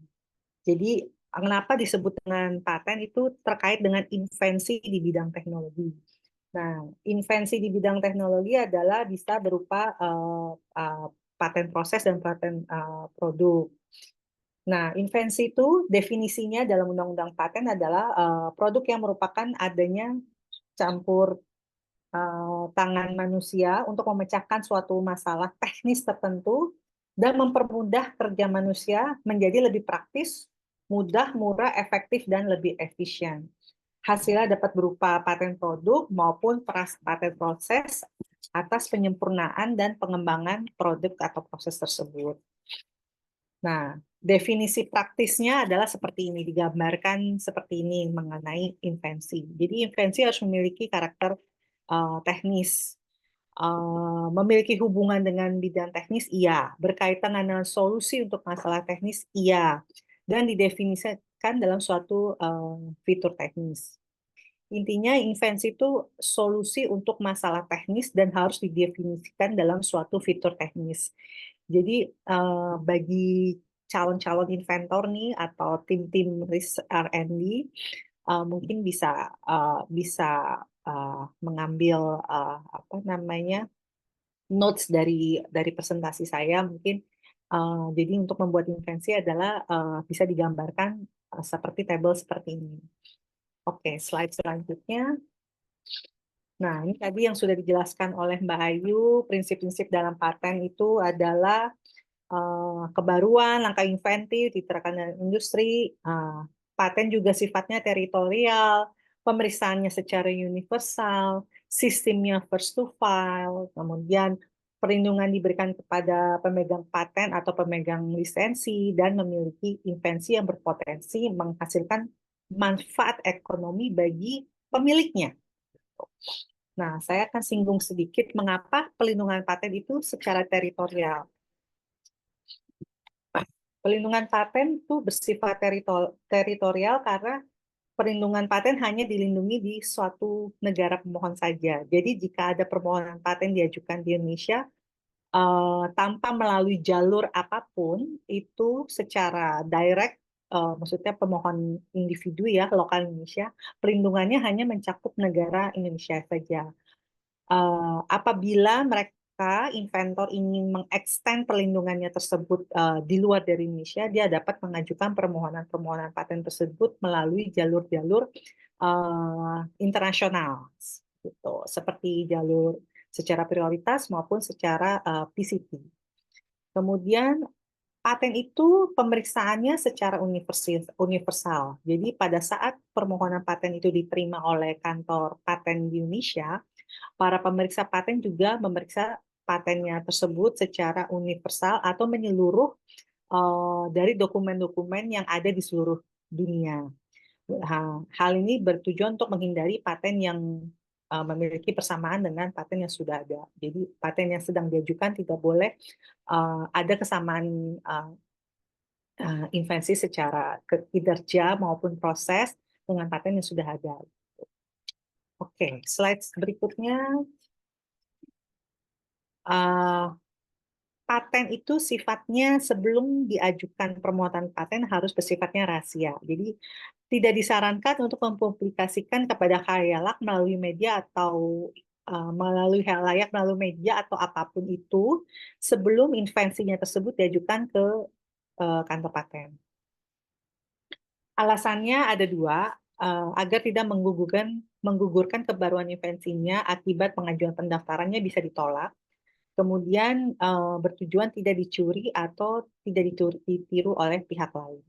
Jadi, kenapa disebut dengan paten itu terkait dengan invensi di bidang teknologi. Nah, invensi di bidang teknologi adalah bisa berupa paten proses dan paten produk. Nah, invensi itu definisinya dalam Undang-Undang Paten adalah produk yang merupakan adanya campur tangan manusia untuk memecahkan suatu masalah teknis tertentu dan mempermudah kerja manusia menjadi lebih praktis, mudah, murah, efektif, dan lebih efisien. Hasilnya dapat berupa paten produk maupun paten proses atas penyempurnaan dan pengembangan produk atau proses tersebut. Nah, definisi praktisnya adalah seperti ini, digambarkan seperti ini mengenai invensi. Jadi invensi harus memiliki karakter teknis. Memiliki hubungan dengan bidang teknis, iya. Berkaitan dengan solusi untuk masalah teknis, iya. Dan didefinisikan dalam suatu fitur teknis. Intinya invensi itu solusi untuk masalah teknis dan harus didefinisikan dalam suatu fitur teknis. Jadi bagi calon-calon inventor nih atau tim-tim R&D mungkin bisa mengambil apa namanya notes dari presentasi saya mungkin. Jadi untuk membuat invensi adalah bisa digambarkan seperti tabel seperti ini. Oke, slide selanjutnya. Nah, ini tadi yang sudah dijelaskan oleh Mbak Ayu, prinsip-prinsip dalam paten itu adalah kebaruan, langkah inventif, diterapkan dalam industri. Paten juga sifatnya teritorial, pemeriksaannya secara universal, sistemnya first to file, kemudian perlindungan diberikan kepada pemegang paten atau pemegang lisensi, dan memiliki invensi yang berpotensi menghasilkan manfaat ekonomi bagi pemiliknya. Nah, saya akan singgung sedikit mengapa pelindungan paten itu secara teritorial. Pelindungan paten itu bersifat teritorial karena perlindungan paten hanya dilindungi di suatu negara pemohon saja. Jadi jika ada permohonan paten diajukan di Indonesia, tanpa melalui jalur apapun, itu secara direct, maksudnya pemohon individu ya, lokal Indonesia, perlindungannya hanya mencakup negara Indonesia saja. Apabila mereka inventor ingin mengextend perlindungannya tersebut di luar dari Indonesia, dia dapat mengajukan permohonan paten tersebut melalui jalur-jalur internasional, gitu, seperti jalur secara prioritas maupun secara PCT. Kemudian paten itu pemeriksaannya secara universal. Jadi pada saat permohonan paten itu diterima oleh kantor paten di Indonesia, para pemeriksa paten juga memeriksa patennya tersebut secara universal atau menyeluruh dari dokumen-dokumen yang ada di seluruh dunia. Hal ini bertujuan untuk menghindari paten yang memiliki persamaan dengan paten yang sudah ada. Jadi paten yang sedang diajukan tidak boleh ada kesamaan invensi secara kinerja maupun proses dengan paten yang sudah ada. Oke, slide berikutnya. Paten itu sifatnya sebelum diajukan permohonan paten harus bersifatnya rahasia. Jadi tidak disarankan untuk mempublikasikan kepada khalayak melalui media atau melalui khalayak melalui media atau apapun itu sebelum invensinya tersebut diajukan ke kantor paten. Alasannya ada dua, agar tidak menggugurkan kebaruan invensinya akibat pengajuan pendaftarannya bisa ditolak. Kemudian bertujuan tidak dicuri atau tidak ditiru oleh pihak lain.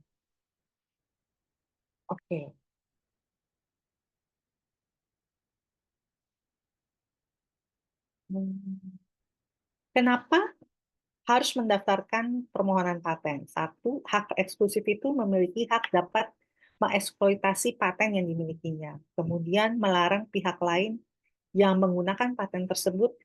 Oke. Kenapa harus mendaftarkan permohonan paten? Satu, hak eksklusif itu memiliki hak dapat mengeksploitasi paten yang dimilikinya. Kemudian melarang pihak lain yang menggunakan paten tersebut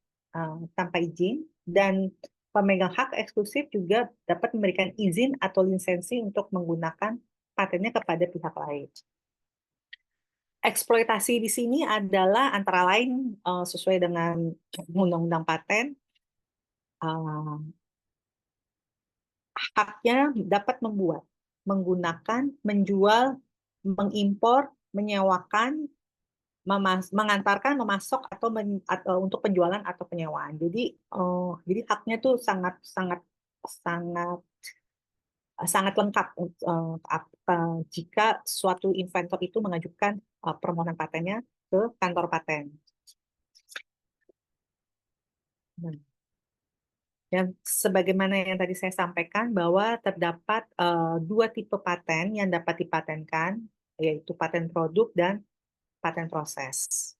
tanpa izin, dan pemegang hak eksklusif juga dapat memberikan izin atau lisensi untuk menggunakan patennya kepada pihak lain. Eksploitasi di sini adalah antara lain sesuai dengan Undang-Undang Paten, haknya dapat membuat, menggunakan, menjual, mengimpor, menyewakan, mengantarkan, memasok atau untuk penjualan atau penyewaan. Jadi haknya tuh sangat lengkap jika suatu inventor itu mengajukan permohonan patennya ke kantor paten. Dan sebagaimana yang tadi saya sampaikan bahwa terdapat dua tipe paten yang dapat dipatenkan, yaitu paten produk dan paten proses.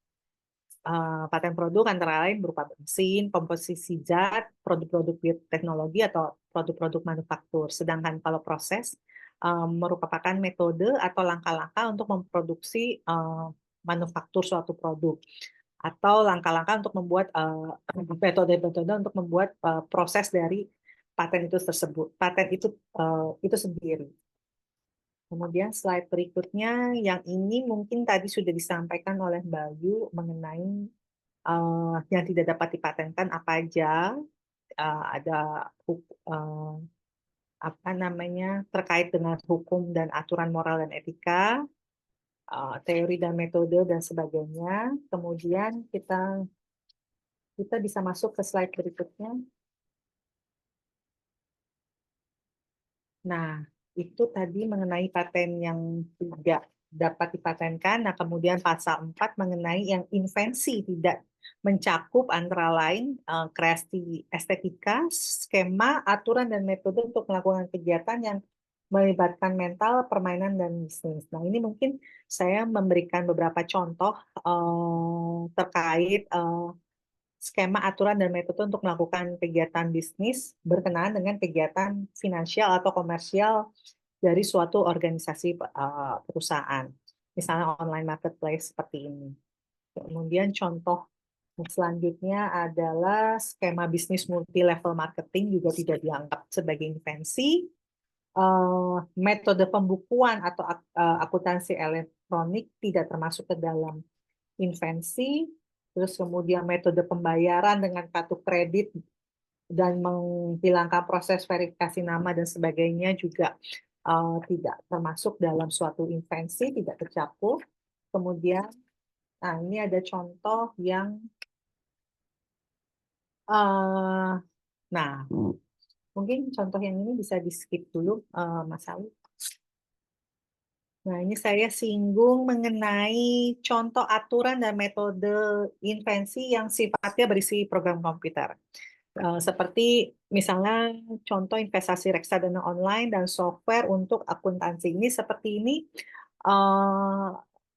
Paten produk antara lain berupa mesin, komposisi zat, produk-produk bioteknologi atau produk-produk manufaktur. Sedangkan kalau proses merupakan metode atau langkah-langkah untuk memproduksi manufaktur suatu produk, atau langkah-langkah untuk membuat metode-metode untuk membuat proses dari paten itu tersebut, paten itu sendiri. Kemudian slide berikutnya, yang ini mungkin tadi sudah disampaikan oleh Mbak Ayu mengenai yang tidak dapat dipatenkan apa aja. Ada terkait dengan hukum dan aturan moral dan etika, teori dan metode dan sebagainya. Kemudian kita bisa masuk ke slide berikutnya. Nah, itu tadi mengenai paten yang tidak dapat dipatenkan. Nah, kemudian pasal 4 mengenai yang invensi tidak mencakup antara lain kreasi estetika, skema, aturan, dan metode untuk melakukan kegiatan yang melibatkan mental, permainan, dan bisnis. Nah, ini mungkin saya memberikan beberapa contoh terkait skema, aturan, dan metode untuk melakukan kegiatan bisnis berkenaan dengan kegiatan finansial atau komersial dari suatu organisasi perusahaan. Misalnya online marketplace seperti ini. Kemudian contoh selanjutnya adalah skema bisnis multi-level marketing juga tidak dianggap sebagai invensi. Metode pembukuan atau akuntansi elektronik tidak termasuk ke dalam invensi. Terus kemudian metode pembayaran dengan kartu kredit dan menghilangkan proses verifikasi nama dan sebagainya juga tidak termasuk dalam suatu invensi, tidak tercakup. Kemudian, nah ini ada contoh yang, nah mungkin contoh yang ini bisa di skip dulu, Mas Ali. Nah, ini saya singgung mengenai contoh aturan dan metode invensi yang sifatnya berisi program komputer. Seperti misalnya contoh investasi reksadana online dan software untuk akuntansi. Ini seperti ini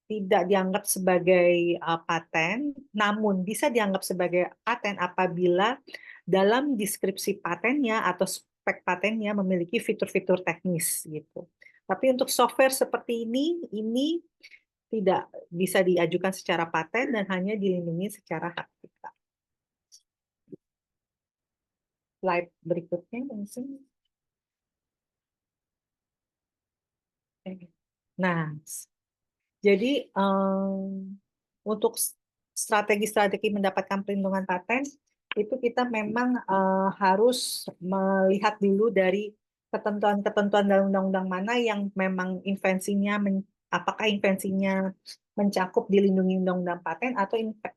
tidak dianggap sebagai paten, namun bisa dianggap sebagai paten apabila dalam deskripsi patennya atau spek patennya memiliki fitur-fitur teknis gitu. Tapi untuk software seperti ini tidak bisa diajukan secara paten dan hanya dilindungi secara hak cipta. Slide berikutnya mungkin. Nah, jadi untuk strategi-strategi mendapatkan perlindungan paten itu kita memang harus melihat dulu dari ketentuan-ketentuan dalam undang-undang mana yang memang apakah invensinya mencakup dilindungi undang-undang paten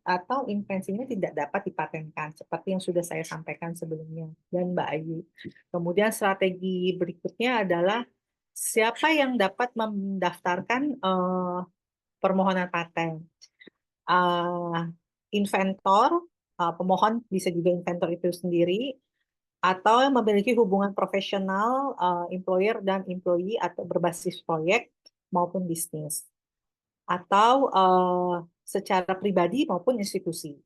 atau invensinya tidak dapat dipatenkan seperti yang sudah saya sampaikan sebelumnya dan Mbak Ayu. Kemudian strategi berikutnya adalah siapa yang dapat mendaftarkan permohonan paten. Inventor, pemohon bisa juga inventor itu sendiri, atau yang memiliki hubungan profesional, employer dan employee atau berbasis proyek maupun bisnis. Atau secara pribadi maupun institusi.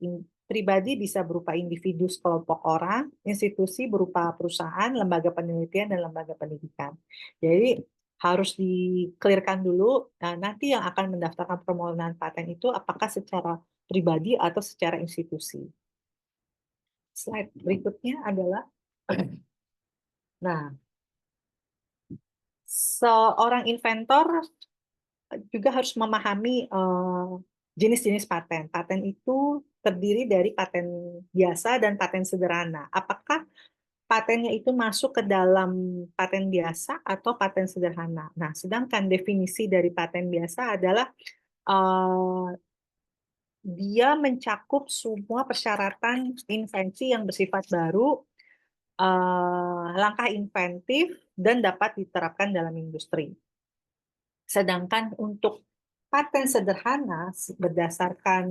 Pribadi bisa berupa individu sekelompok orang, institusi berupa perusahaan, lembaga penelitian, dan lembaga pendidikan. Jadi harus di-clearkan dulu, nanti yang akan mendaftarkan permohonan paten itu apakah secara pribadi atau secara institusi. Slide berikutnya adalah, nah, seorang inventor juga harus memahami jenis-jenis paten. Paten itu terdiri dari paten biasa dan paten sederhana. Apakah patennya itu masuk ke dalam paten biasa atau paten sederhana? Nah, sedangkan definisi dari paten biasa adalah dia mencakup semua persyaratan invensi yang bersifat baru, langkah inventif, dan dapat diterapkan dalam industri. Sedangkan untuk paten sederhana berdasarkan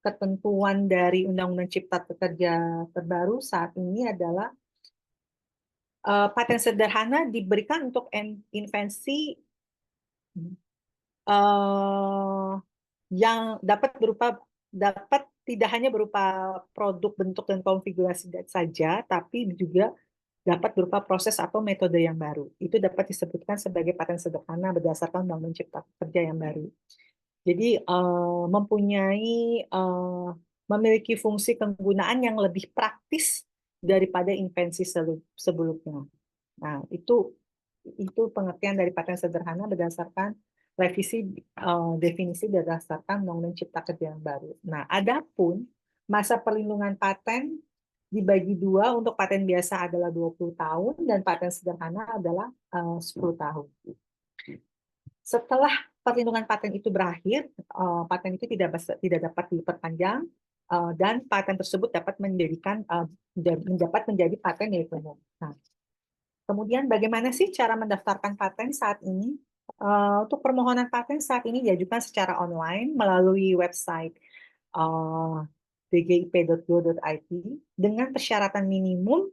ketentuan dari Undang-Undang Cipta Kerja terbaru saat ini adalah paten sederhana diberikan untuk invensi yang dapat tidak hanya berupa produk, bentuk, dan konfigurasi saja, tapi juga dapat berupa proses atau metode yang baru. Itu dapat disebutkan sebagai paten sederhana berdasarkan Undang-Undang Cipta Kerja yang baru. Jadi memiliki fungsi penggunaan yang lebih praktis daripada invensi sebelumnya. Nah, itu pengertian dari paten sederhana berdasarkan revisi definisi berdasarkan Undang-Undang Cipta Kerja yang baru. Nah, adapun masa perlindungan paten dibagi dua, untuk paten biasa adalah 20 tahun dan paten sederhana adalah 10 tahun. Setelah perlindungan paten itu berakhir, paten itu tidak dapat diperpanjang dan paten tersebut dapat menjadi paten milik umum. Nah, kemudian bagaimana sih cara mendaftarkan paten saat ini? Untuk permohonan paten saat ini diajukan secara online melalui website dgip.go.id dengan persyaratan minimum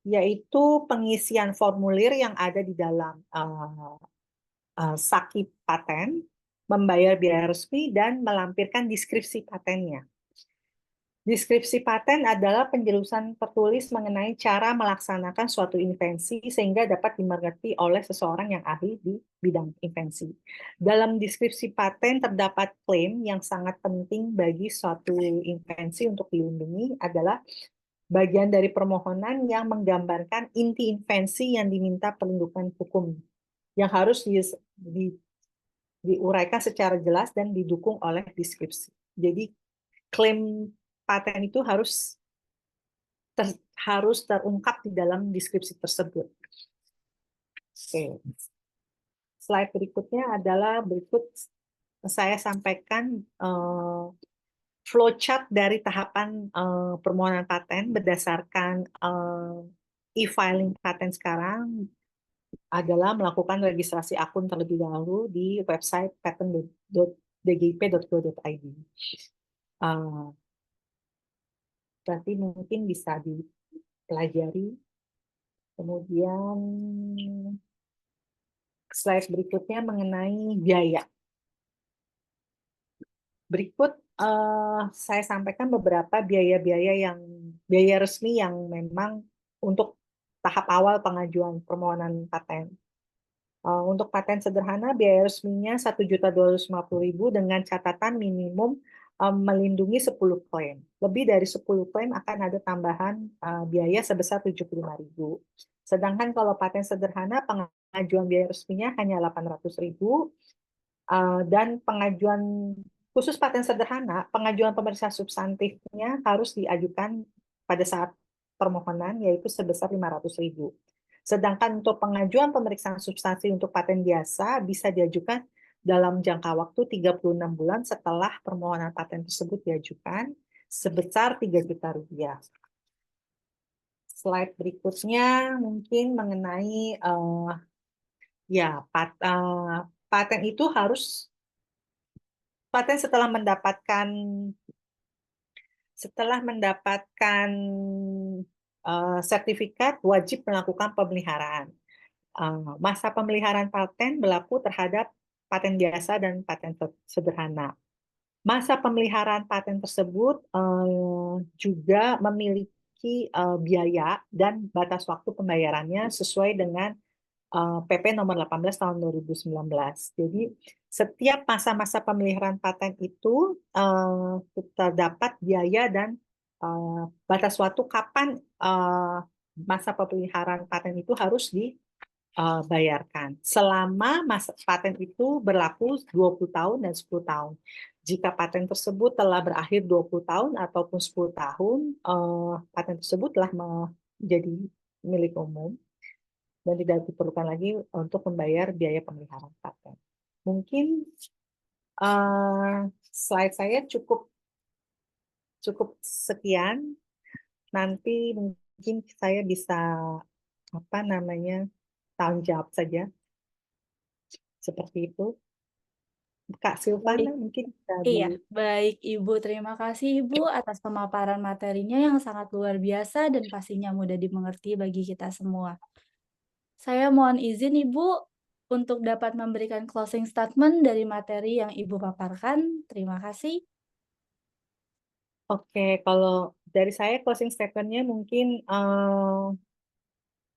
yaitu pengisian formulir yang ada di dalam Saki paten, membayar biaya resmi, dan melampirkan deskripsi patennya. Deskripsi paten adalah penjelasan tertulis mengenai cara melaksanakan suatu invensi sehingga dapat dimengerti oleh seseorang yang ahli di bidang invensi. Dalam deskripsi paten terdapat klaim yang sangat penting bagi suatu invensi untuk dilindungi adalah bagian dari permohonan yang menggambarkan inti invensi yang diminta perlindungan hukum, yang harus diuraikan secara jelas dan didukung oleh deskripsi. Jadi klaim paten itu harus terungkap di dalam deskripsi tersebut. Oke. Slide berikutnya adalah berikut saya sampaikan flowchart dari tahapan permohonan paten berdasarkan e-filing paten sekarang adalah melakukan registrasi akun terlebih dahulu di website paten.dgip.go.id. Berarti mungkin bisa dipelajari. Kemudian slide berikutnya mengenai biaya. Berikut saya sampaikan beberapa biaya resmi yang memang untuk tahap awal pengajuan permohonan paten. Untuk paten sederhana, biaya resminya Rp1.250.000 dengan catatan minimum melindungi 10 klaim. Lebih dari 10 klaim akan ada tambahan biaya sebesar Rp75.000. Sedangkan kalau paten sederhana, pengajuan biaya resminya hanya Rp800.000. Dan pengajuan khusus paten sederhana, pengajuan pemeriksaan substantifnya harus diajukan pada saat permohonan, yaitu sebesar Rp500.000. Sedangkan untuk pengajuan pemeriksaan substansi untuk paten biasa bisa diajukan dalam jangka waktu 36 bulan setelah permohonan paten tersebut diajukan sebesar Rp3 juta. Slide berikutnya mungkin mengenai paten itu harus paten setelah mendapatkan sertifikat wajib melakukan pemeliharaan. Masa pemeliharaan paten berlaku terhadap paten biasa dan paten sederhana. Masa pemeliharaan paten tersebut juga memiliki biaya dan batas waktu pembayarannya sesuai dengan PP nomor 18 tahun 2019. Jadi setiap masa-masa pemeliharaan paten itu terdapat biaya dan batas waktu kapan masa pemeliharaan paten itu harus dibayarkan. Selama masa paten itu berlaku 20 tahun dan 10 tahun. Jika paten tersebut telah berakhir 20 tahun ataupun 10 tahun, paten tersebut telah menjadi milik umum dan tidak diperlukan lagi untuk membayar biaya pemeliharaan paten. Mungkin slide saya cukup sekian. Nanti mungkin saya bisa tanggung jawab saja. Seperti itu. Kak Silvana mungkin bisa
Iya, baik Ibu. Terima kasih Ibu atas pemaparan materinya yang sangat luar biasa dan pastinya mudah dimengerti bagi kita semua. Saya mohon izin Ibu untuk dapat memberikan closing statement dari materi yang Ibu paparkan. Terima kasih.
Oke, kalau dari saya closing statement-nya mungkin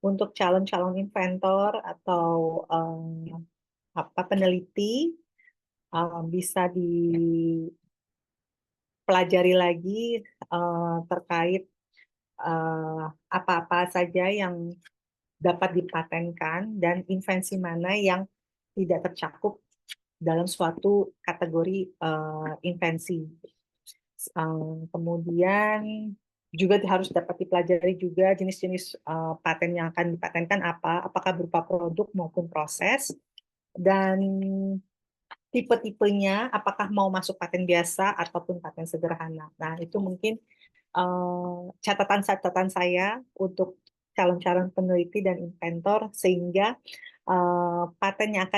untuk calon-calon inventor atau peneliti bisa dipelajari lagi terkait apa-apa saja yang dapat dipatenkan dan invensi mana yang tidak tercakup dalam suatu kategori invensi. Kemudian juga harus dapat dipelajari juga jenis-jenis paten yang akan dipatenkan apakah berupa produk maupun proses, dan tipe-tipenya apakah mau masuk paten biasa ataupun paten sederhana. Nah, itu mungkin catatan-catatan saya untuk calon-calon peneliti dan inventor, sehingga paten yang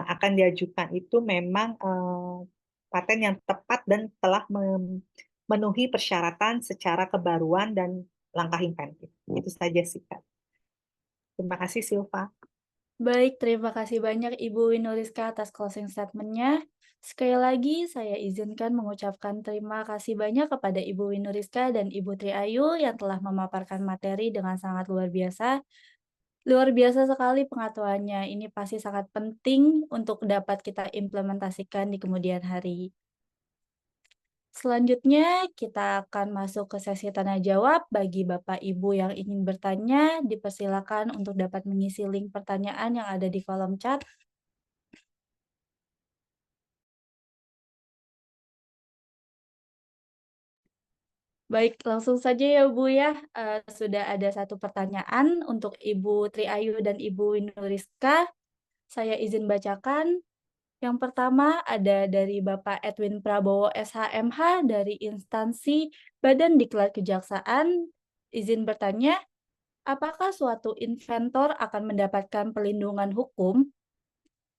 akan diajukan itu memang paten yang tepat dan telah memenuhi persyaratan secara kebaruan dan langkah inventif. Itu saja sih, Kak. Terima kasih, Silva.
Baik, terima kasih banyak Ibu Winuriska atas closing statement-nya. Sekali lagi, saya izinkan mengucapkan terima kasih banyak kepada Ibu Winuriska dan Ibu Triayu yang telah memaparkan materi dengan sangat luar biasa. Luar biasa sekali pengetahuannya. Ini pasti sangat penting untuk dapat kita implementasikan di kemudian hari. Selanjutnya, kita akan masuk ke sesi tanya jawab. Bagi Bapak Ibu yang ingin bertanya, dipersilakan untuk dapat mengisi link pertanyaan yang ada di kolom chat. Baik, langsung saja ya Bu ya. Sudah ada satu pertanyaan untuk Ibu Triayu dan Ibu Winuriska. Saya izin bacakan. Yang pertama ada dari Bapak Edwin Prabowo SHMH dari instansi Badan Diklat Kejaksaan. Izin bertanya, apakah suatu inventor akan mendapatkan perlindungan hukum?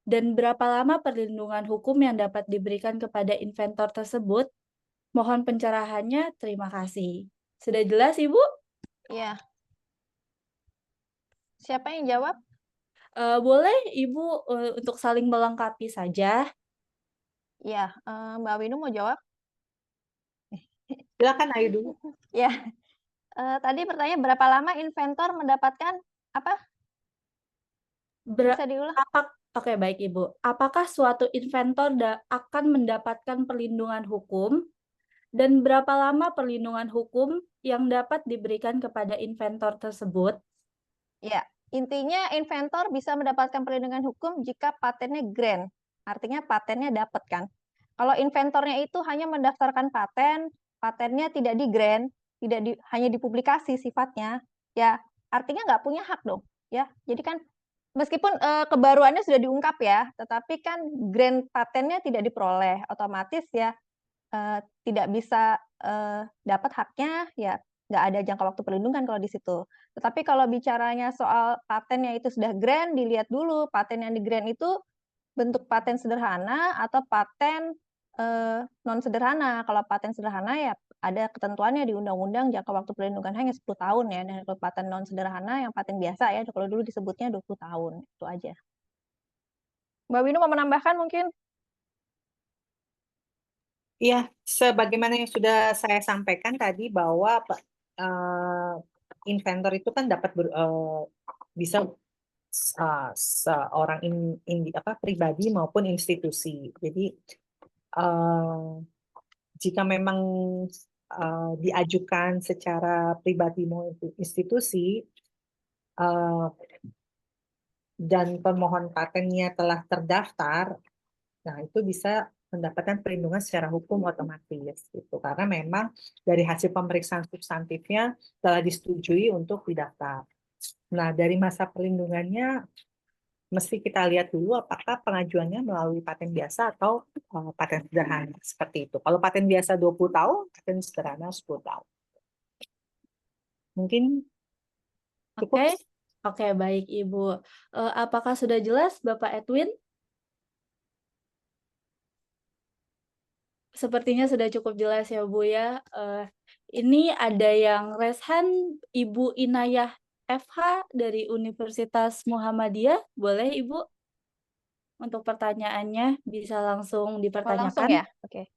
Dan berapa lama perlindungan hukum yang dapat diberikan kepada inventor tersebut? Mohon pencerahannya, terima kasih. Sudah jelas, Ibu?
Ya. Siapa yang jawab?
Boleh Ibu untuk saling melengkapi saja.
Ya, Mbak Winu mau jawab?
Silakan, ayo dulu.
Ya. Tadi pertanyaan berapa lama inventor mendapatkan apa? Bisa diulang?
Oke, baik Ibu. Apakah suatu inventor akan mendapatkan perlindungan hukum dan berapa lama perlindungan hukum yang dapat diberikan kepada inventor tersebut?
Ya, intinya inventor bisa mendapatkan perlindungan hukum jika patennya grant. Artinya patennya dapat kan. Kalau inventornya itu hanya mendaftarkan paten, patennya tidak di grant, hanya dipublikasi sifatnya, ya artinya nggak punya hak dong. Ya, jadi kan meskipun kebaruannya sudah diungkap ya, tetapi kan grant patennya tidak diperoleh, otomatis ya tidak bisa dapat haknya, ya nggak ada jangka waktu perlindungan kalau di situ. Tetapi kalau bicaranya soal patennya itu sudah grant, dilihat dulu paten yang di grant itu bentuk paten sederhana atau paten non sederhana. Kalau paten sederhana ya ada ketentuannya di undang-undang jangka waktu perlindungan hanya 10 tahun ya. Dan kalau paten non sederhana yang paten biasa ya, kalau dulu disebutnya 20 tahun. Itu aja. Mbak Winu mau menambahkan mungkin?
Iya, sebagaimana yang sudah saya sampaikan tadi bahwa eh, inventor itu kan dapat bisa seorang pribadi maupun institusi. Jadi jika memang diajukan secara pribadi maupun institusi dan pemohon patennya telah terdaftar, nah itu bisa mendapatkan perlindungan secara hukum otomatis gitu, karena memang dari hasil pemeriksaan substantifnya telah disetujui untuk didaftar. Nah, dari masa perlindungannya mesti kita lihat dulu apakah pengajuannya melalui paten biasa atau paten sederhana seperti itu. Kalau paten biasa 20 tahun, paten sederhana 10 tahun. Mungkin cukup.
Oke, baik Ibu. Apakah sudah jelas Bapak Edwin? Sepertinya sudah cukup jelas ya Bu ya. Ini ada yang raise hand, Ibu Inayah FH dari Universitas Muhammadiyah. Boleh Ibu? Untuk pertanyaannya bisa langsung
Langsung
dipertanyakan.
ya? Oke.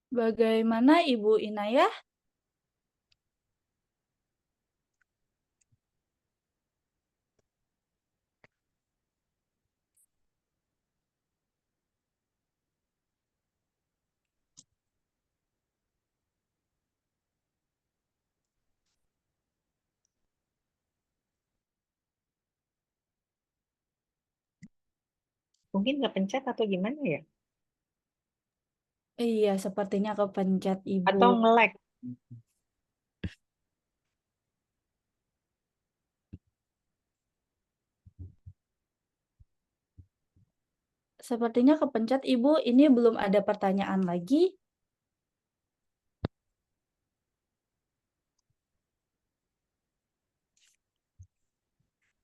Bagaimana Ibu Inayah?
Mungkin nggak pencet atau gimana ya?
Iya, sepertinya kepencet Ibu.
Atau nge-lag?
Sepertinya kepencet Ibu. Ini belum ada pertanyaan lagi.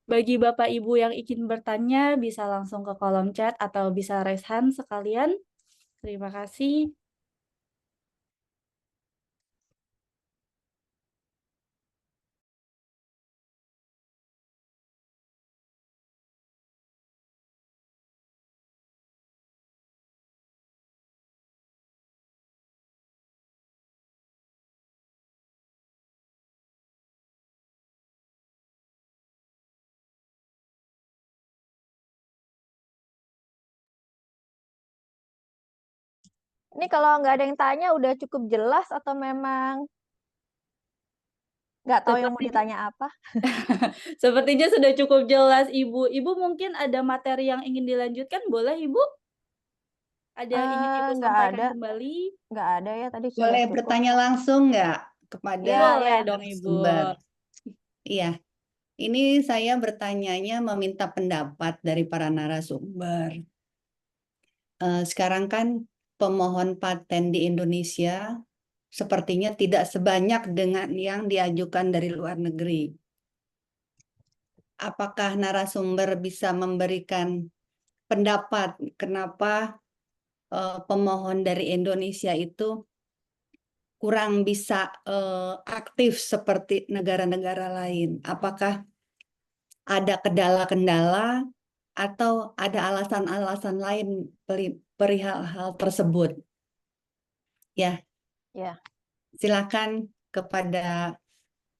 Bagi Bapak Ibu yang ingin bertanya, bisa langsung ke kolom chat atau bisa raise hand sekalian. Terima kasih.
Ini kalau nggak ada yang tanya udah cukup jelas atau memang nggak tahu yang mau ditanya apa?
Sepertinya sudah cukup jelas Ibu. Ibu mungkin ada materi yang ingin dilanjutkan, boleh Ibu? Ada yang ingin Ibu
Nggak
sampaikan
ada.
kembali?
Nggak ada ya, tadi sudah
Boleh
cukup.
bertanya langsung nggak kepada
Iya,
Boleh
iya.
dong Ibu.
sumber? Iya, ini saya bertanyanya meminta pendapat dari para narasumber. Sekarang kan pemohon paten di Indonesia sepertinya tidak sebanyak dengan yang diajukan dari luar negeri. Apakah narasumber bisa memberikan pendapat kenapa pemohon dari Indonesia itu kurang bisa aktif seperti negara-negara lain? Apakah ada kendala-kendala atau ada alasan-alasan lain perihal hal tersebut? Ya,
Ya.
silakan kepada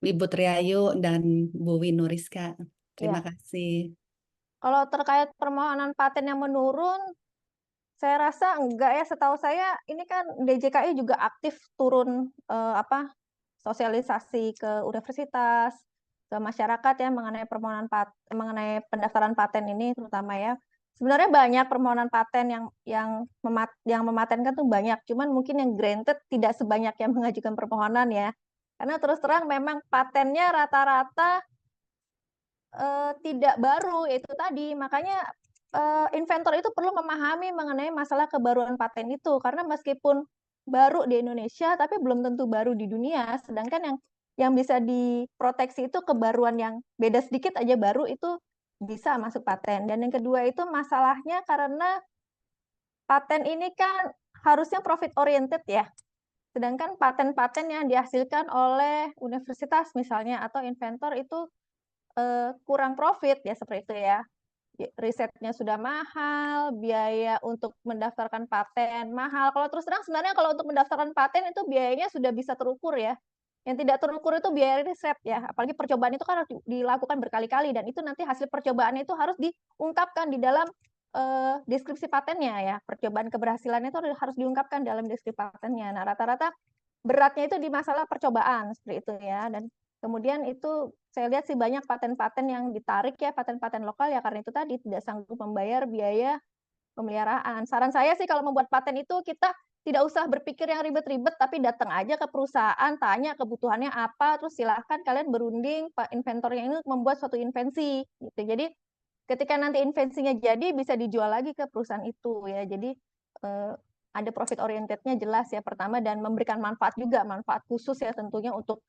Ibu Triayu dan Bu Winuriska. Terima
Ya.
kasih.
Kalau terkait permohonan paten yang menurun, saya rasa enggak ya. Setahu saya ini kan DJKI juga aktif turun sosialisasi ke universitas, ke masyarakat ya mengenai mengenai pendaftaran paten ini terutama ya. Sebenarnya banyak permohonan paten yang mematenkan tuh banyak, cuman mungkin yang granted tidak sebanyak yang mengajukan permohonan ya. Karena terus terang memang patennya rata-rata tidak baru itu tadi. Makanya inventor itu perlu memahami mengenai masalah kebaruan paten itu karena meskipun baru di Indonesia tapi belum tentu baru di dunia. Sedangkan yang bisa diproteksi itu kebaruan yang beda sedikit aja baru itu bisa masuk paten. Dan yang kedua itu masalahnya karena paten ini kan harusnya profit oriented ya. Sedangkan paten-paten yang dihasilkan oleh universitas misalnya atau inventor itu kurang profit ya seperti itu ya. Risetnya sudah mahal, biaya untuk mendaftarkan paten mahal. Kalau terus terang sebenarnya kalau untuk mendaftarkan paten itu biayanya sudah bisa terukur ya. Yang tidak terukur itu biaya riset ya. Apalagi percobaan itu kan harus dilakukan berkali-kali dan itu nanti hasil percobaannya itu harus diungkapkan di dalam deskripsi patennya ya. Percobaan keberhasilannya itu harus diungkapkan dalam deskripsi patennya. Nah, rata-rata beratnya itu di masalah percobaan seperti itu ya. Dan kemudian itu saya lihat sih banyak paten-paten yang ditarik ya, paten-paten lokal ya karena itu tadi tidak sanggup membayar biaya pemeliharaan. Saran saya sih kalau membuat paten itu kita tidak usah berpikir yang ribet-ribet, tapi datang aja ke perusahaan, tanya kebutuhannya apa, terus silahkan kalian berunding Pak inventornya ini membuat suatu invensi gitu. Jadi ketika nanti invensinya jadi bisa dijual lagi ke perusahaan itu ya. Jadi ada profit orientednya jelas ya pertama dan memberikan manfaat juga, manfaat khusus ya tentunya untuk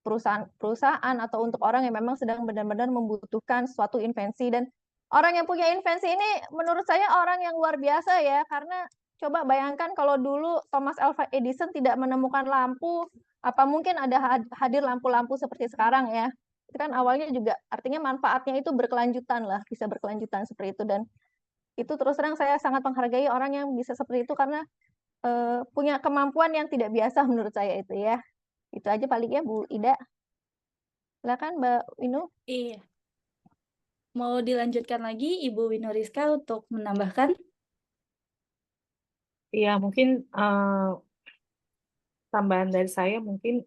perusahaan atau untuk orang yang memang sedang benar-benar membutuhkan suatu invensi. Dan orang yang punya invensi ini menurut saya orang yang luar biasa ya, karena coba bayangkan kalau dulu Thomas Alva Edison tidak menemukan lampu, apa mungkin ada hadir lampu-lampu seperti sekarang ya. Itu kan awalnya juga artinya manfaatnya itu berkelanjutan lah, bisa berkelanjutan seperti itu. Dan itu terus terang saya sangat menghargai orang yang bisa seperti itu karena punya kemampuan yang tidak biasa menurut saya itu ya. Itu aja paling ya Bu Ida. Silakan Mbak Winu.
Iya. Mau dilanjutkan lagi Ibu Winuriska untuk menambahkan?
Iya, mungkin tambahan dari saya mungkin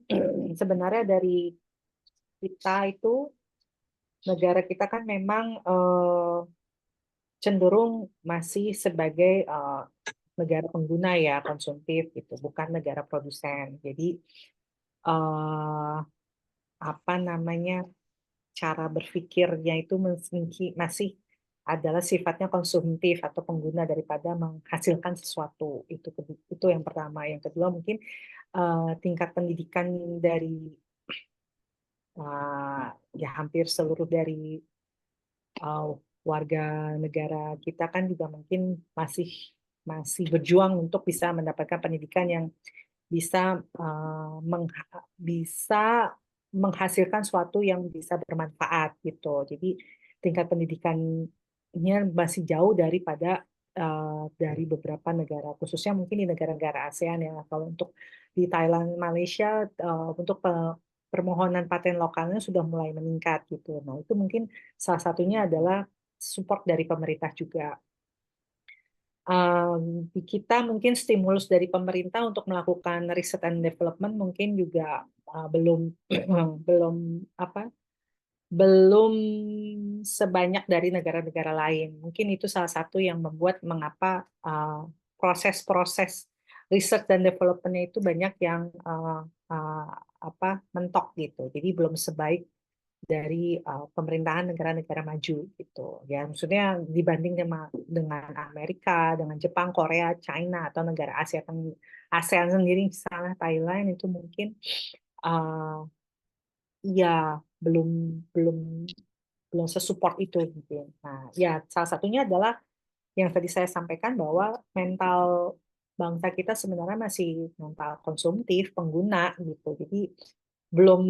sebenarnya dari kita itu negara kita kan memang cenderung masih sebagai negara pengguna ya konsumtif gitu, bukan negara produsen. Jadi apa namanya cara berpikirnya itu masih adalah sifatnya konsumtif atau pengguna daripada menghasilkan sesuatu. Itu yang pertama. Yang kedua mungkin tingkat pendidikan dari ya hampir seluruh dari warga negara kita kan juga mungkin masih berjuang untuk bisa mendapatkan pendidikan yang bisa bisa menghasilkan sesuatu yang bisa bermanfaat gitu. Jadi tingkat pendidikannya masih jauh daripada dari beberapa negara, khususnya mungkin di negara-negara ASEAN ya. Kalau untuk di Thailand, Malaysia, untuk permohonan paten lokalnya sudah mulai meningkat gitu. Nah, itu mungkin salah satunya adalah support dari pemerintah juga. Di kita mungkin stimulus dari pemerintah untuk melakukan riset and development mungkin juga belum belum sebanyak dari negara-negara lain. Mungkin itu salah satu yang membuat mengapa proses-proses riset dan development-nya itu banyak yang mentok gitu. Jadi belum sebaik dari pemerintahan negara-negara maju gitu. Ya, maksudnya dibanding dengan Amerika, dengan Jepang, Korea, China atau negara ASEAN sendiri misalnya Thailand itu mungkin ya belum sesupport itu mungkin. Nah, ya salah satunya adalah yang tadi saya sampaikan bahwa mental bangsa kita sebenarnya masih mental konsumtif, pengguna gitu. Jadi belum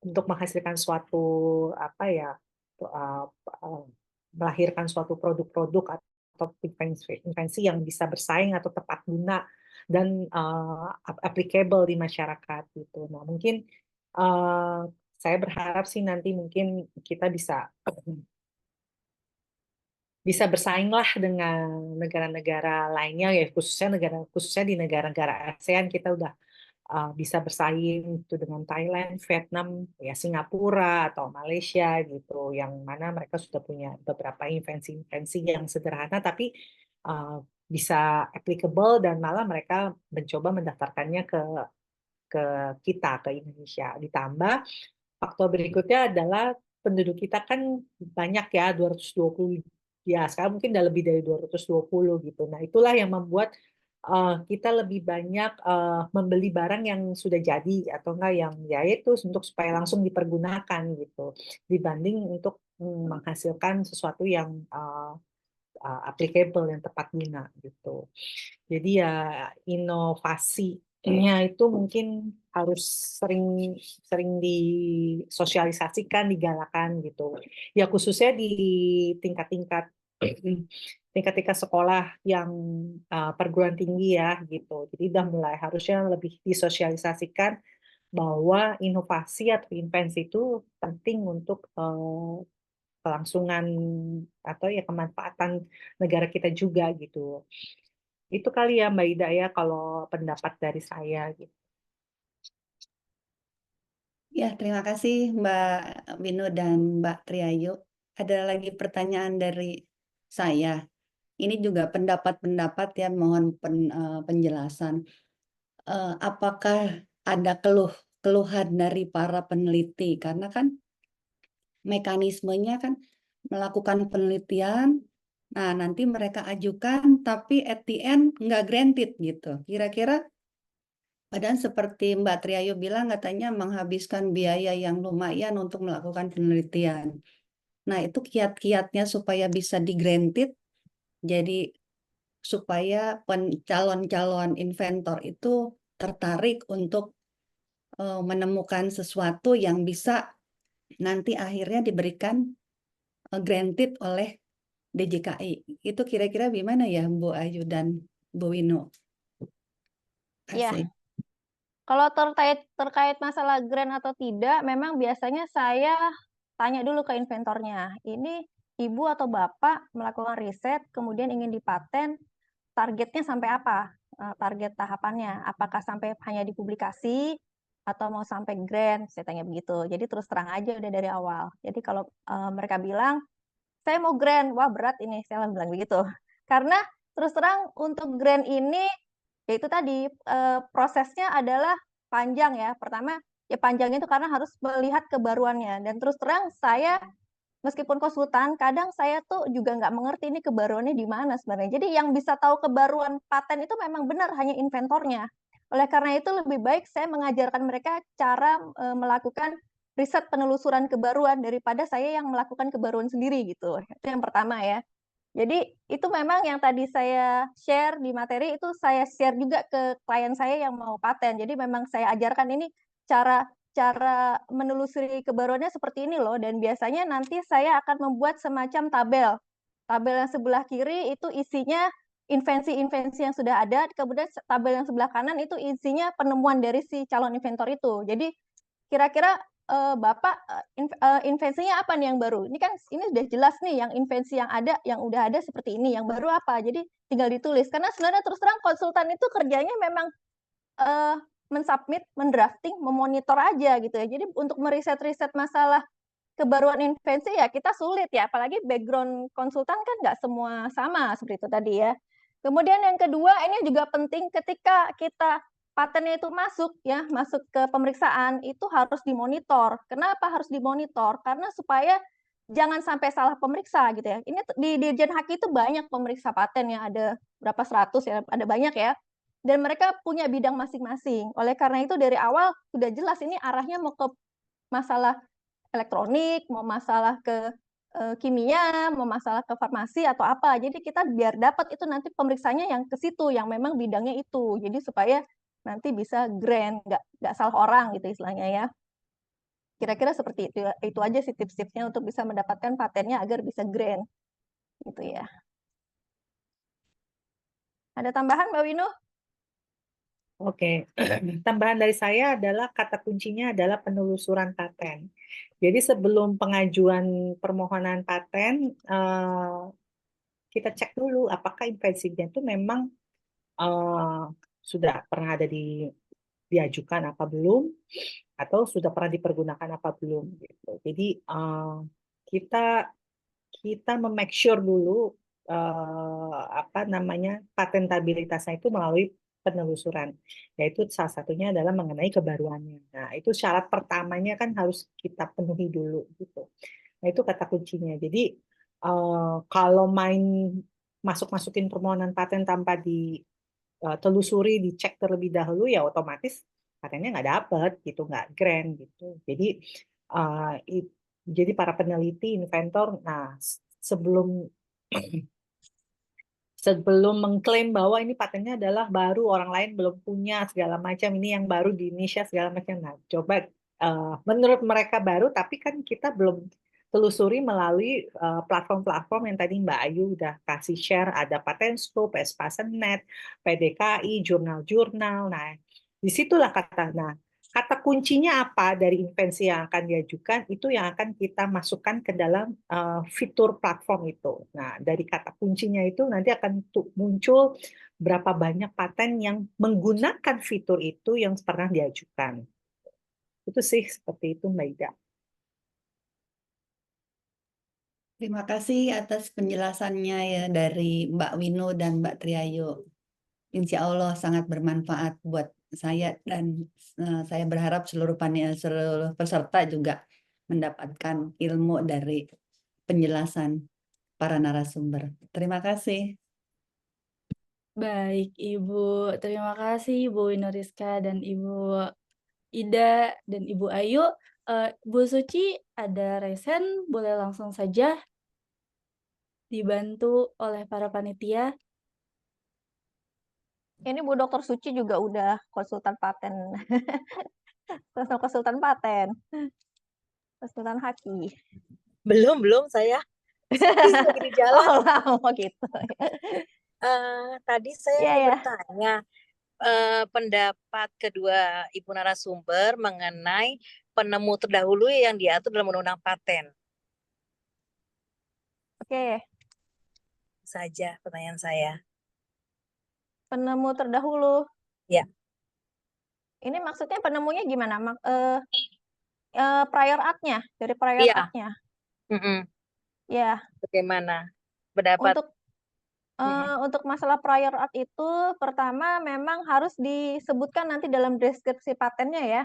untuk menghasilkan suatu apa ya uh, uh, melahirkan suatu produk-produk atau invensi yang bisa bersaing atau tepat guna dan applicable di masyarakat gitu. Nah, mungkin saya berharap sih nanti mungkin kita bisa bersaing lah dengan negara-negara lainnya ya, khususnya di negara-negara ASEAN. Kita udah bisa bersaing itu dengan Thailand, Vietnam, ya Singapura atau Malaysia gitu, yang mana mereka sudah punya beberapa invensi-invensi yang sederhana tapi bisa applicable dan malah mereka mencoba mendaftarkannya ke kita, ke Indonesia. Ditambah faktor berikutnya adalah penduduk kita kan banyak ya, 220, ya sekarang mungkin udah lebih dari 220 gitu. Nah, itulah yang membuat kita lebih banyak membeli barang yang sudah jadi atau enggak yang ya itu untuk supaya langsung dipergunakan gitu, dibanding untuk menghasilkan sesuatu yang applicable, yang tepat guna gitu. Jadi ya inovasinya itu mungkin harus sering sering disosialisasikan, digalakan gitu. Ya khususnya di tingkat-tingkat tingkat-tingkat sekolah yang perguruan tinggi ya gitu. Jadi udah mulai harusnya lebih disosialisasikan bahwa inovasi atau invensi itu penting untuk kelangsungan atau ya kemanfaatan negara kita juga gitu. Itu kali ya Mbak Ida ya kalau pendapat dari saya gitu.
Ya, terima kasih Mbak Winu dan Mbak Triayu. Ada lagi pertanyaan dari saya. Ini juga pendapat-pendapat ya, mohon penjelasan. Apakah ada keluhan dari para peneliti? Karena kan mekanismenya kan melakukan penelitian, nah nanti mereka ajukan, tapi at the end nggak granted gitu. Kira-kira padahal seperti Mbak Triayu bilang katanya menghabiskan biaya yang lumayan untuk melakukan penelitian. Nah, itu kiat-kiatnya supaya bisa di-granted, jadi supaya calon-calon inventor itu tertarik untuk menemukan sesuatu yang bisa nanti akhirnya diberikan granted oleh DJKI. Itu kira-kira gimana ya Bu Ayu dan Bu Winu?
Ya,
Asik.
kalau terkait masalah grant atau tidak, memang biasanya saya tanya dulu ke inventornya. Ini ibu atau bapak melakukan riset, kemudian ingin dipaten, targetnya sampai apa? Target tahapannya, apakah sampai hanya dipublikasi atau mau sampai grant? Saya tanya begitu. Jadi terus terang aja udah dari awal. Jadi kalau mereka bilang saya mau grant, wah berat ini, saya bilang begitu. Karena terus terang untuk grant ini yaitu tadi prosesnya adalah panjang ya. Pertama ya panjang itu karena harus melihat kebaruannya, dan terus terang saya meskipun konsultan kadang saya tuh juga nggak mengerti ini kebaruannya di mana sebenarnya. Jadi yang bisa tahu kebaruan paten itu memang benar hanya inventornya. Oleh karena itu lebih baik saya mengajarkan mereka cara melakukan riset penelusuran kebaruan daripada saya yang melakukan kebaruan sendiri gitu. Itu yang pertama ya. Jadi itu memang yang tadi saya share di materi itu saya share juga ke klien saya yang mau paten. Jadi memang saya ajarkan ini cara cara menelusuri kebaruannya seperti ini loh, dan biasanya nanti saya akan membuat semacam tabel. Tabel yang sebelah kiri itu isinya invensi-invensi yang sudah ada, kemudian tabel yang sebelah kanan itu isinya penemuan dari si calon inventor itu. Jadi kira-kira Bapak invensinya apa nih yang baru? Ini kan ini sudah jelas nih yang invensi yang ada, yang udah ada seperti ini, yang baru apa? Jadi tinggal ditulis. Karena sebenarnya terus terang konsultan itu kerjanya memang mensubmit, mendrafting, memonitor aja gitu ya. Jadi untuk meriset-riset masalah kebaruan invensi ya kita sulit ya, apalagi background konsultan kan nggak semua sama seperti itu tadi ya. Kemudian yang kedua ini juga penting ketika kita patennya itu masuk ya, masuk ke pemeriksaan itu harus dimonitor. Kenapa harus dimonitor? Karena supaya jangan sampai salah pemeriksa gitu ya. Ini di Dirjen Haki itu banyak pemeriksa paten ya, ada berapa 100 ya, ada banyak ya. Dan mereka punya bidang masing-masing. Oleh karena itu dari awal sudah jelas ini arahnya mau ke masalah elektronik, mau masalah ke kimia, mau masalah ke farmasi atau apa. Jadi kita biar dapat itu nanti pemeriksaannya yang ke situ, yang memang bidangnya itu. Jadi supaya nanti bisa grant, nggak salah orang gitu istilahnya ya. Kira-kira seperti itu aja sih tips-tipsnya untuk bisa mendapatkan patennya agar bisa grant gitu ya. Ada tambahan Mbak Winu?
Oke, tambahan dari saya adalah kata kuncinya adalah penelusuran paten. Jadi sebelum pengajuan permohonan paten, kita cek dulu apakah invensinya itu memang sudah pernah ada diajukan apa belum, atau sudah pernah dipergunakan apa belum. Gitu. Jadi kita memake sure dulu apa namanya patentabilitasnya itu melalui penelusuran, yaitu salah satunya adalah mengenai kebaruannya. Nah, itu syarat pertamanya kan harus kita penuhi dulu gitu. Nah, itu kata kuncinya. Jadi kalau main masukin permohonan paten tanpa ditelusuri, dicek terlebih dahulu, ya otomatis patennya nggak dapet gitu, nggak grant gitu. Jadi uh, jadi para peneliti, inventor, nah sebelum sebelum mengklaim bahwa ini patennya adalah baru, orang lain belum punya segala macam, ini yang baru di Indonesia segala macam. Nah, coba menurut mereka baru, tapi kan kita belum telusuri melalui platform-platform yang tadi Mbak Ayu udah kasih share, ada Patenscope, Espasenet, PDKI, jurnal-jurnal. Nah, disitulah kata kuncinya apa dari invensi yang akan diajukan, itu yang akan kita masukkan ke dalam fitur platform itu. Nah, dari kata kuncinya itu nanti akan muncul berapa banyak paten yang menggunakan fitur itu yang pernah diajukan. Itu sih seperti itu, Mbak Ida.
Terima kasih atas penjelasannya ya dari Mbak Winu dan Mbak Triayu. Insya Allah sangat bermanfaat buat saya dan saya berharap seluruh peserta juga mendapatkan ilmu dari penjelasan para narasumber. Terima kasih.
Baik, Ibu. Terima kasih Ibu Winoriska dan Ibu Ida dan Ibu Ayu. Bu Suci ada resen, boleh langsung saja dibantu oleh para panitia.
Ini Bu Dokter Suci juga udah konsultan paten. konsultan paten. Konsultan haki.
Belum saya. Lagi di jalan.
Oh, lama gitu.
Tadi saya
Iya,
mau
ya.
bertanya pendapat kedua Ibu narasumber mengenai penemu terdahulu yang diatur dalam Undang-Undang Paten.
Oke,
Saja pertanyaan saya.
penemu terdahulu.
Ya.
Ini maksudnya penemunya gimana? Prior art-nya, dari prior
Iya.
art-nya.
Ya. Bagaimana pendapat?
Untuk masalah prior art itu, pertama memang harus disebutkan nanti dalam deskripsi patennya ya.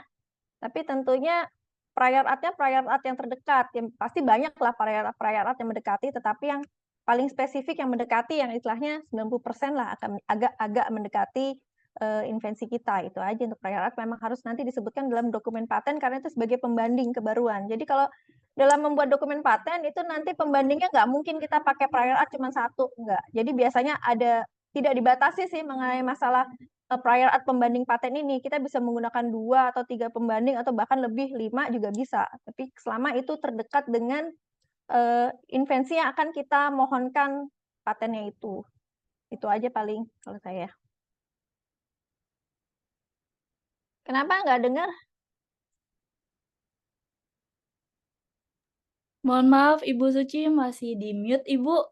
Tapi tentunya prior art-nya prior art yang terdekat. Yang pasti banyak lah prior art yang mendekati, tetapi yang paling spesifik yang mendekati, yang istilahnya 90% lah akan agak mendekati invensi kita. Itu aja untuk prior art memang harus nanti disebutkan dalam dokumen paten karena itu sebagai pembanding kebaruan. Jadi kalau dalam membuat dokumen paten itu nanti pembandingnya nggak mungkin kita pakai prior art cuma satu, enggak. Jadi biasanya ada, tidak dibatasi sih mengenai masalah prior art pembanding paten ini. Kita bisa menggunakan 2 atau 3 pembanding atau bahkan lebih 5 juga bisa. Tapi selama itu terdekat dengan invensi yang akan kita mohonkan patennya itu. Itu aja paling kalau saya. Kenapa nggak dengar?
Mohon maaf, Ibu Suci masih di mute, Ibu.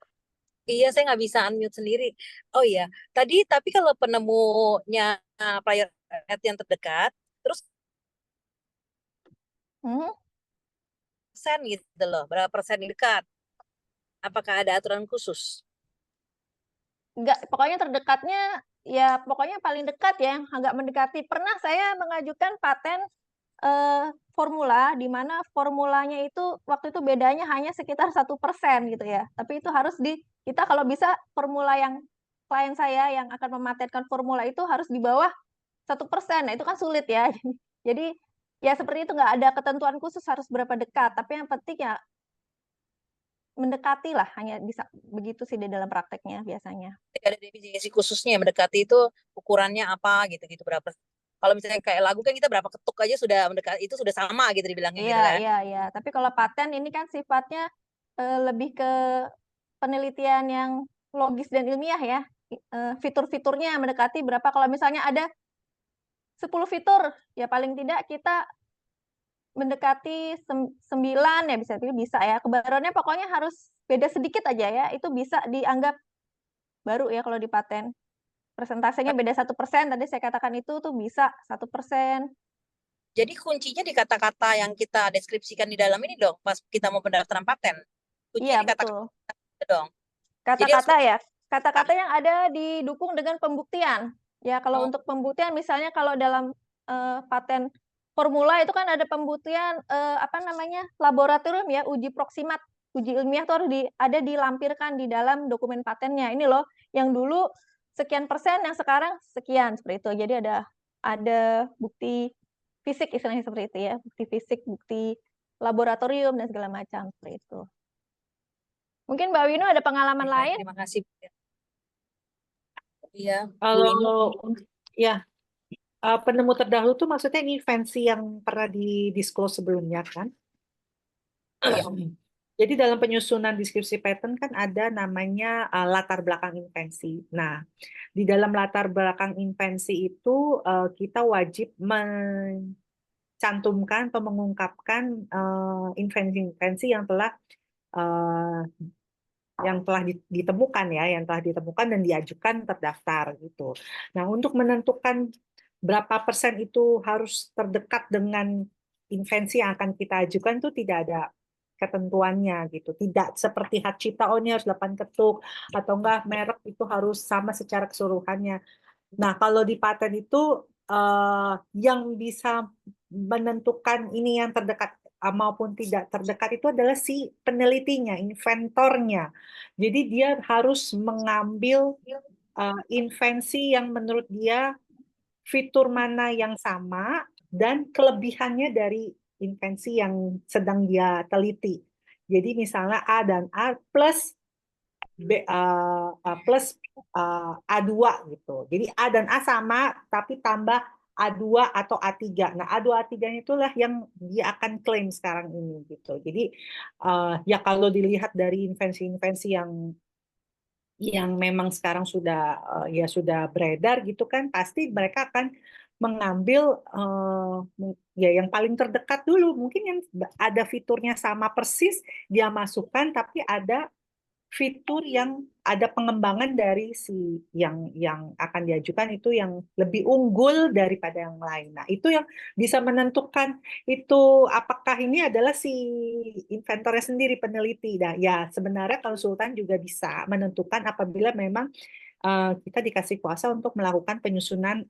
Iya, saya nggak bisa unmute sendiri. Oh iya, tapi kalau penemunya prior art yang terdekat, terus persen gitu loh, berapa persen yang dekat? Apakah ada aturan khusus?
Enggak, pokoknya terdekatnya ya pokoknya paling dekat ya, yang agak mendekati. Pernah saya mengajukan paten formula di mana formulanya itu waktu itu bedanya hanya sekitar 1% gitu ya. Tapi itu harus kita kalau bisa formula yang klien saya yang akan mematenkan formula itu harus di bawah 1%. Nah, itu kan sulit ya. Jadi ya seperti itu, nggak ada ketentuan khusus harus berapa dekat. Tapi yang penting ya mendekati lah, hanya bisa begitu sih di dalam prakteknya biasanya.
Tidak ada definisi khususnya, mendekati itu ukurannya apa gitu berapa. Kalau misalnya kayak lagu kan kita berapa ketuk aja sudah mendekati, itu sudah sama gitu dibilangnya gitu kan.
Iya. Tapi kalau paten ini kan sifatnya lebih ke penelitian yang logis dan ilmiah ya. Fitur-fiturnya mendekati berapa. Kalau misalnya ada 10 fitur, ya paling tidak kita mendekati 9 ya bisa ya. Kebaruannya pokoknya harus beda sedikit aja ya. Itu bisa dianggap baru ya kalau di paten. Persentasenya beda 1%, tadi saya katakan itu tuh bisa 1%.
Jadi kuncinya di kata-kata yang kita deskripsikan di dalam ini dong, pas kita mau pendaftaran paten. Kuncinya
Iya,
di kata-kata
betul.
itu dong. Jadi harus
Kata-kata ya, kata-kata yang ada didukung dengan pembuktian. Ya, kalau untuk pembuktian misalnya kalau dalam paten formula itu kan ada pembuktian laboratorium ya, uji proksimat, uji ilmiah itu harus ada dilampirkan di dalam dokumen patennya. Ini loh, yang dulu sekian persen, yang sekarang sekian seperti itu. Jadi ada bukti fisik istilahnya seperti itu ya, bukti fisik, bukti laboratorium dan segala macam seperti itu. Mungkin Mbak Wino ada pengalaman lain?
Terima kasih. Iya,
Kalau ya penemu terdahulu tuh maksudnya ini invensi yang pernah di-disclose sebelumnya kan? Jadi dalam penyusunan deskripsi patent kan ada namanya latar belakang invensi. Nah, di dalam latar belakang invensi itu kita wajib mencantumkan atau mengungkapkan invensi-invensi yang telah ditemukan ya, yang telah ditemukan dan diajukan terdaftar gitu. Nah, untuk menentukan berapa persen itu harus terdekat dengan invensi yang akan kita ajukan itu tidak ada ketentuannya gitu. Tidak seperti hak cipta, oh ini harus 8 ketuk atau enggak merek itu harus sama secara keseluruhannya. Nah, kalau di paten itu yang bisa menentukan ini yang terdekat maupun tidak terdekat itu adalah si penelitinya, inventornya. Jadi dia harus mengambil invensi yang menurut dia fitur mana yang sama dan kelebihannya dari invensi yang sedang dia teliti. Jadi misalnya A dan A plus plus A2 gitu. Jadi A dan A sama tapi tambah A2 atau A3. Nah, A2 A3-nya itulah yang dia akan klaim sekarang ini gitu. Jadi ya kalau dilihat dari invensi-invensi yang memang sekarang sudah ya sudah beredar gitu kan, pasti mereka akan mengambil ya yang paling terdekat dulu. Mungkin yang ada fiturnya sama persis dia masukkan, tapi ada fitur yang ada pengembangan dari si yang akan diajukan itu yang lebih unggul daripada yang lain. Nah, itu yang bisa menentukan itu apakah ini adalah si inventornya sendiri, peneliti. Nah, ya sebenarnya konsultan juga bisa menentukan apabila memang kita dikasih kuasa untuk melakukan penyusunan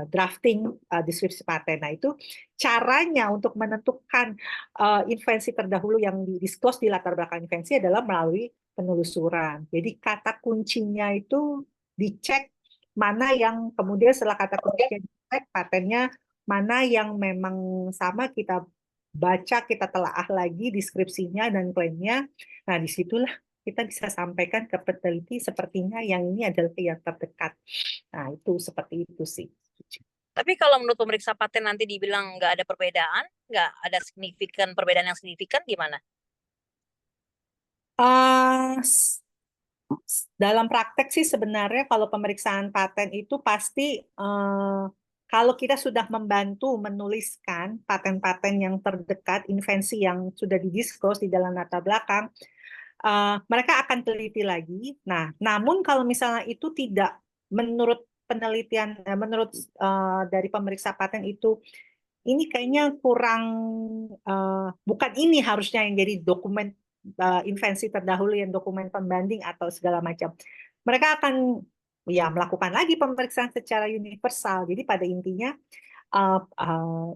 drafting deskripsi paten. Nah, itu caranya untuk menentukan invensi terdahulu yang di-disclose di latar belakang invensi adalah melalui penelusuran. Jadi kata kuncinya itu dicek mana yang kemudian setelah kata kuncinya dicek patennya mana yang memang sama, kita baca, kita telaah lagi deskripsinya dan klaimnya. Nah, disitulah kita bisa sampaikan ke peneliti sepertinya yang ini adalah yang terdekat. Nah, itu seperti itu sih.
Tapi kalau menurut pemeriksa paten nanti dibilang nggak ada perbedaan, nggak ada perbedaan yang signifikan, gimana?
Dalam praktek sih sebenarnya kalau pemeriksaan paten itu pasti kalau kita sudah membantu menuliskan paten-paten yang terdekat, invensi yang sudah didisclose di dalam latar belakang, mereka akan teliti lagi. Nah, namun kalau misalnya itu tidak menurut penelitian, menurut dari pemeriksa paten itu, ini kayaknya kurang, bukan ini harusnya yang jadi dokumen invensi terdahulu yang dokumen pembanding atau segala macam. Mereka akan ya melakukan lagi pemeriksaan secara universal. Jadi pada intinya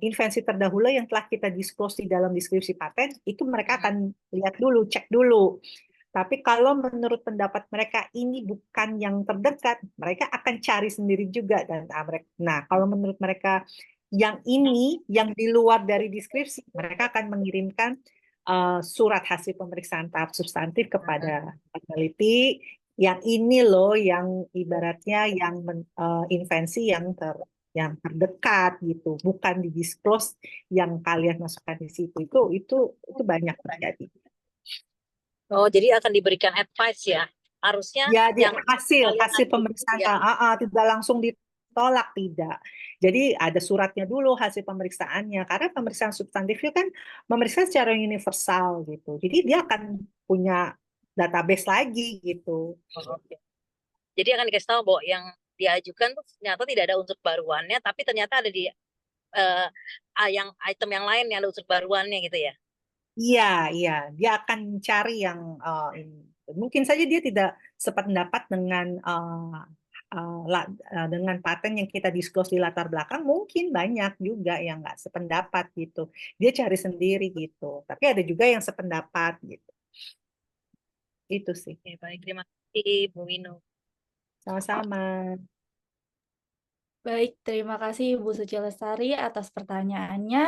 invensi terdahulu yang telah kita disclose di dalam deskripsi paten itu mereka akan lihat dulu, cek dulu. Tapi kalau menurut pendapat mereka ini bukan yang terdekat, mereka akan cari sendiri juga. Dan nah, kalau menurut mereka yang ini yang di luar dari deskripsi, mereka akan mengirimkan surat hasil pemeriksaan tahap substantif kepada peneliti, yang ini loh yang ibaratnya yang invensi yang terdekat gitu, bukan di disclose yang kalian masukkan di situ. Itu banyak terjadi.
Oh, jadi akan diberikan advice ya. Harusnya
Ya, dia
yang
hasil
kalian ajukan
pemeriksaan
ya.
tidak langsung ditolak, tidak. Jadi ada suratnya dulu hasil pemeriksaannya, karena pemeriksaan substantif itu kan memeriksa secara universal gitu. Jadi dia akan punya database lagi gitu.
Oh, oke. Jadi akan dikasih tahu bahwa yang diajukan tuh ternyata tidak ada unsur baruannya, tapi ternyata ada di yang item yang lain yang ada unsur baruannya gitu ya.
Iya, dia akan cari yang ini. Mungkin saja dia tidak sependapat dengan paten yang kita disclose di latar belakang, mungkin banyak juga yang nggak sependapat gitu. Dia cari sendiri gitu. Tapi ada juga yang sependapat gitu. Itu sih.
Oke, baik, terima kasih Bu Winu.
Sama-sama.
Baik, terima kasih Ibu Suci Lestari atas pertanyaannya.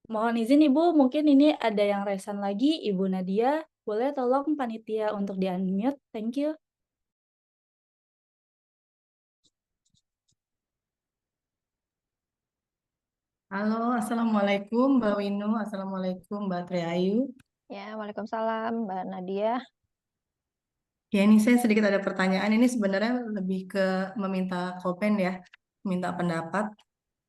Mohon izin Ibu, mungkin ini ada yang resan lagi, Ibu Nadia. Boleh tolong panitia untuk di-unmute? Thank you.
Halo, Assalamualaikum Mbak Winu, Assalamualaikum Mbak Triayu.
Ya, Waalaikumsalam Mbak Nadia.
Ya, ini saya sedikit ada pertanyaan. Ini sebenarnya lebih ke meminta komen ya, minta pendapat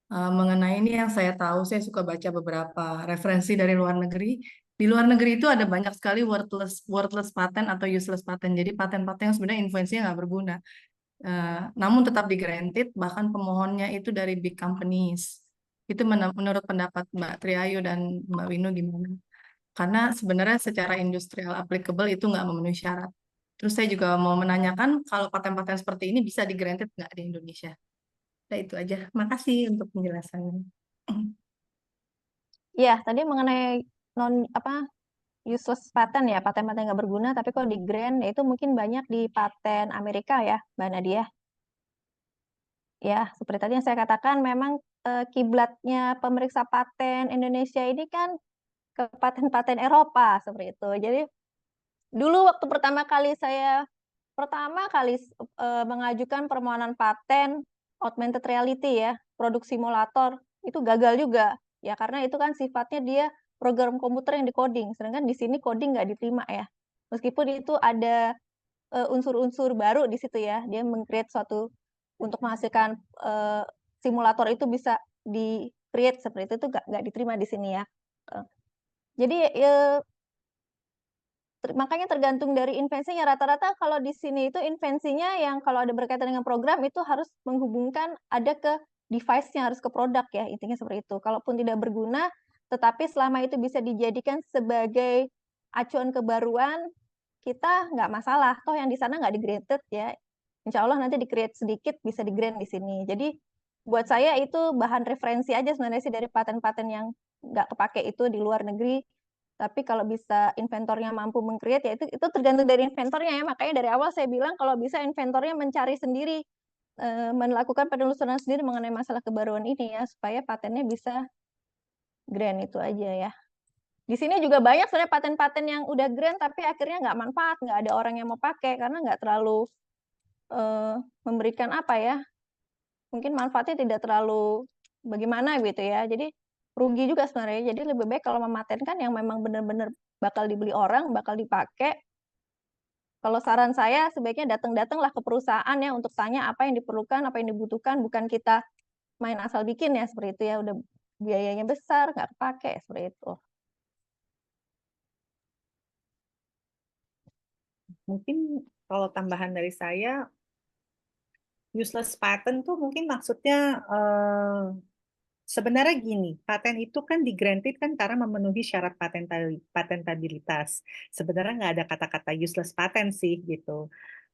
mengenai ini yang saya tahu. Saya suka baca beberapa referensi dari luar negeri. Di luar negeri itu ada banyak sekali worthless patent atau useless patent. Jadi paten-paten yang sebenarnya influence-nya nggak berguna. Namun tetap di granted, bahkan pemohonnya itu dari big companies. Itu menurut pendapat Mbak Triayu dan Mbak Winu gimana? Karena sebenarnya secara industrial applicable itu nggak memenuhi syarat. Terus saya juga mau menanyakan kalau paten-paten seperti ini bisa di granted nggak di Indonesia? Nah, itu aja. Makasih untuk penjelasannya.
Ya, tadi mengenai useless patent ya, paten-paten nggak berguna, tapi kalau di grant itu mungkin banyak di paten Amerika ya, Mbak Nadia. Ya, seperti tadi yang saya katakan, memang kiblatnya pemeriksa paten Indonesia ini kan ke paten-paten Eropa seperti itu. Jadi dulu waktu pertama kali mengajukan permohonan paten augmented reality ya, produk simulator, itu gagal juga ya, karena itu kan sifatnya dia program komputer yang dikoding, sedangkan di sini coding nggak diterima ya. Meskipun itu ada unsur-unsur baru di situ ya, dia meng-create suatu untuk menghasilkan simulator itu bisa di-create seperti itu nggak diterima di sini ya. Jadi makanya tergantung dari invensinya. Rata-rata kalau di sini itu invensinya yang kalau ada berkaitan dengan program itu harus menghubungkan ada ke device-nya, harus ke produk ya, intinya seperti itu. Kalaupun tidak berguna, tetapi selama itu bisa dijadikan sebagai acuan kebaruan, kita nggak masalah. Toh yang di sana nggak di-granted ya. Insya Allah nanti di-create sedikit, bisa di-grant di sini. Jadi buat saya itu bahan referensi aja sebenarnya sih dari paten-paten yang nggak kepake itu di luar negeri. Tapi kalau bisa inventornya mampu meng-create ya itu tergantung dari inventornya ya. Makanya dari awal saya bilang kalau bisa inventornya mencari sendiri, melakukan penelusuran sendiri mengenai masalah kebaruan ini ya, supaya patennya bisa grant itu aja ya. Di sini juga banyak sebenarnya paten-paten yang udah grant tapi akhirnya nggak manfaat, nggak ada orang yang mau pakai karena nggak terlalu memberikan apa ya, mungkin manfaatnya tidak terlalu bagaimana gitu ya. Jadi rugi juga sebenarnya. Jadi lebih baik kalau mematenkan yang memang benar-benar bakal dibeli orang, bakal dipakai. Kalau saran saya sebaiknya datang-datanglah ke perusahaan ya untuk tanya apa yang diperlukan, apa yang dibutuhkan, bukan kita main asal bikin ya seperti itu ya, udah biayanya besar, nggak kepake seperti itu.
Mungkin kalau tambahan dari saya, useless patent tuh mungkin maksudnya sebenarnya gini, paten itu kan di-granted kan karena memenuhi syarat patentabilitas. Sebenarnya nggak ada kata-kata useless patent sih gitu.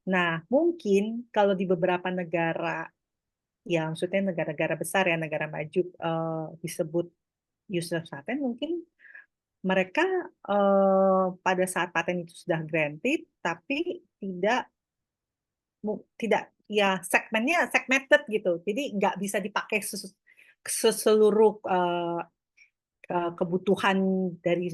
Nah, mungkin kalau di beberapa negara, ya maksudnya negara-negara besar ya, negara maju disebut useless patent, mungkin mereka pada saat paten itu sudah granted, tapi tidak ya segmennya segmented gitu. Jadi nggak bisa dipakai seluruh kebutuhan dari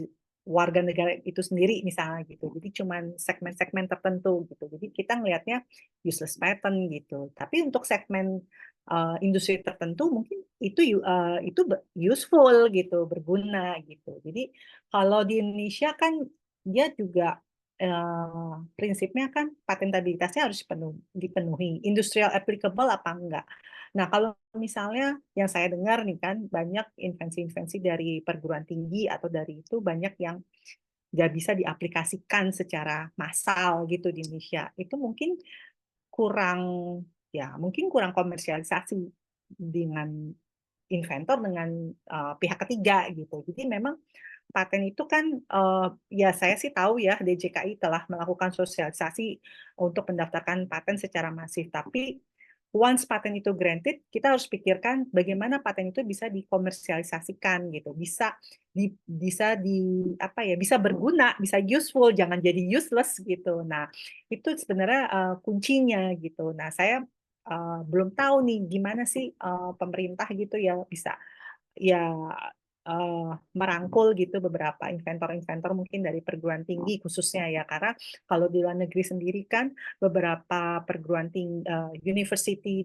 warga negara itu sendiri misalnya gitu. Jadi cuman segmen-segmen tertentu gitu. Jadi kita ngelihatnya useless patent gitu. Tapi untuk segmen industri tertentu mungkin itu useful gitu, berguna gitu. Jadi kalau di Indonesia kan dia juga prinsipnya kan patentabilitasnya harus dipenuhi. Industrial applicable apa enggak? Nah, kalau misalnya yang saya dengar nih kan banyak invensi-invensi dari perguruan tinggi atau dari itu banyak yang nggak bisa diaplikasikan secara massal gitu di Indonesia. Itu mungkin kurang mungkin kurang komersialisasi dengan inventor dengan pihak ketiga gitu. Jadi memang paten itu kan ya saya sih tahu ya DJKI telah melakukan sosialisasi untuk mendaftarkan paten secara masif. Tapi once paten itu granted, kita harus pikirkan bagaimana paten itu bisa dikomersialisasikan gitu, bisa berguna, bisa useful, jangan jadi useless gitu. Nah itu sebenarnya kuncinya gitu. Nah saya belum tahu nih gimana sih pemerintah gitu ya bisa merangkul gitu beberapa inventor-inventor mungkin dari perguruan tinggi khususnya ya, karena kalau di luar negeri sendiri kan beberapa perguruan tinggi university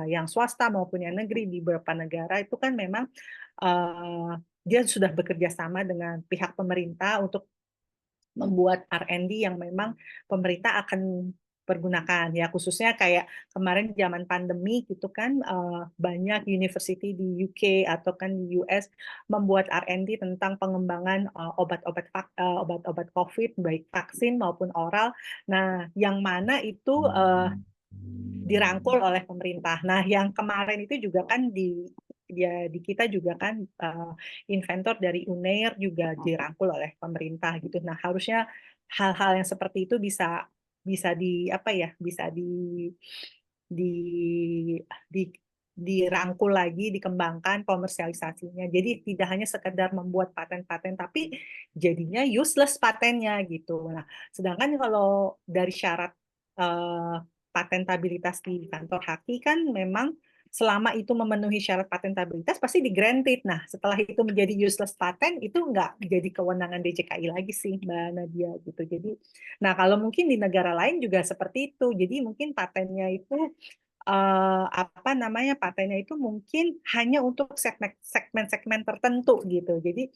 yang swasta maupun yang negeri di beberapa negara itu kan memang dia sudah bekerja sama dengan pihak pemerintah untuk membuat R&D yang memang pemerintah akan pergunakan ya, khususnya kayak kemarin zaman pandemi gitu kan banyak university di UK atau kan di US membuat R&D tentang pengembangan obat-obat COVID baik vaksin maupun oral. Nah, yang mana itu dirangkul oleh pemerintah. Nah, yang kemarin itu juga kan di kita juga kan inventor dari UNER juga dirangkul oleh pemerintah gitu. Nah, harusnya hal-hal yang seperti itu bisa dirangkul lagi, dikembangkan komersialisasinya. Jadi tidak hanya sekedar membuat paten-paten, tapi jadinya useless patennya gitu. Nah, sedangkan kalau dari syarat patentabilitas di kantor haki kan memang selama itu memenuhi syarat patentabilitas pasti di-granted. Nah, setelah itu menjadi useless patent, itu nggak jadi kewenangan DJKI lagi sih, Mbak Nadia gitu. Jadi, nah kalau mungkin di negara lain juga seperti itu. Jadi mungkin patennya itu patennya itu mungkin hanya untuk segmen-segmen tertentu gitu. Jadi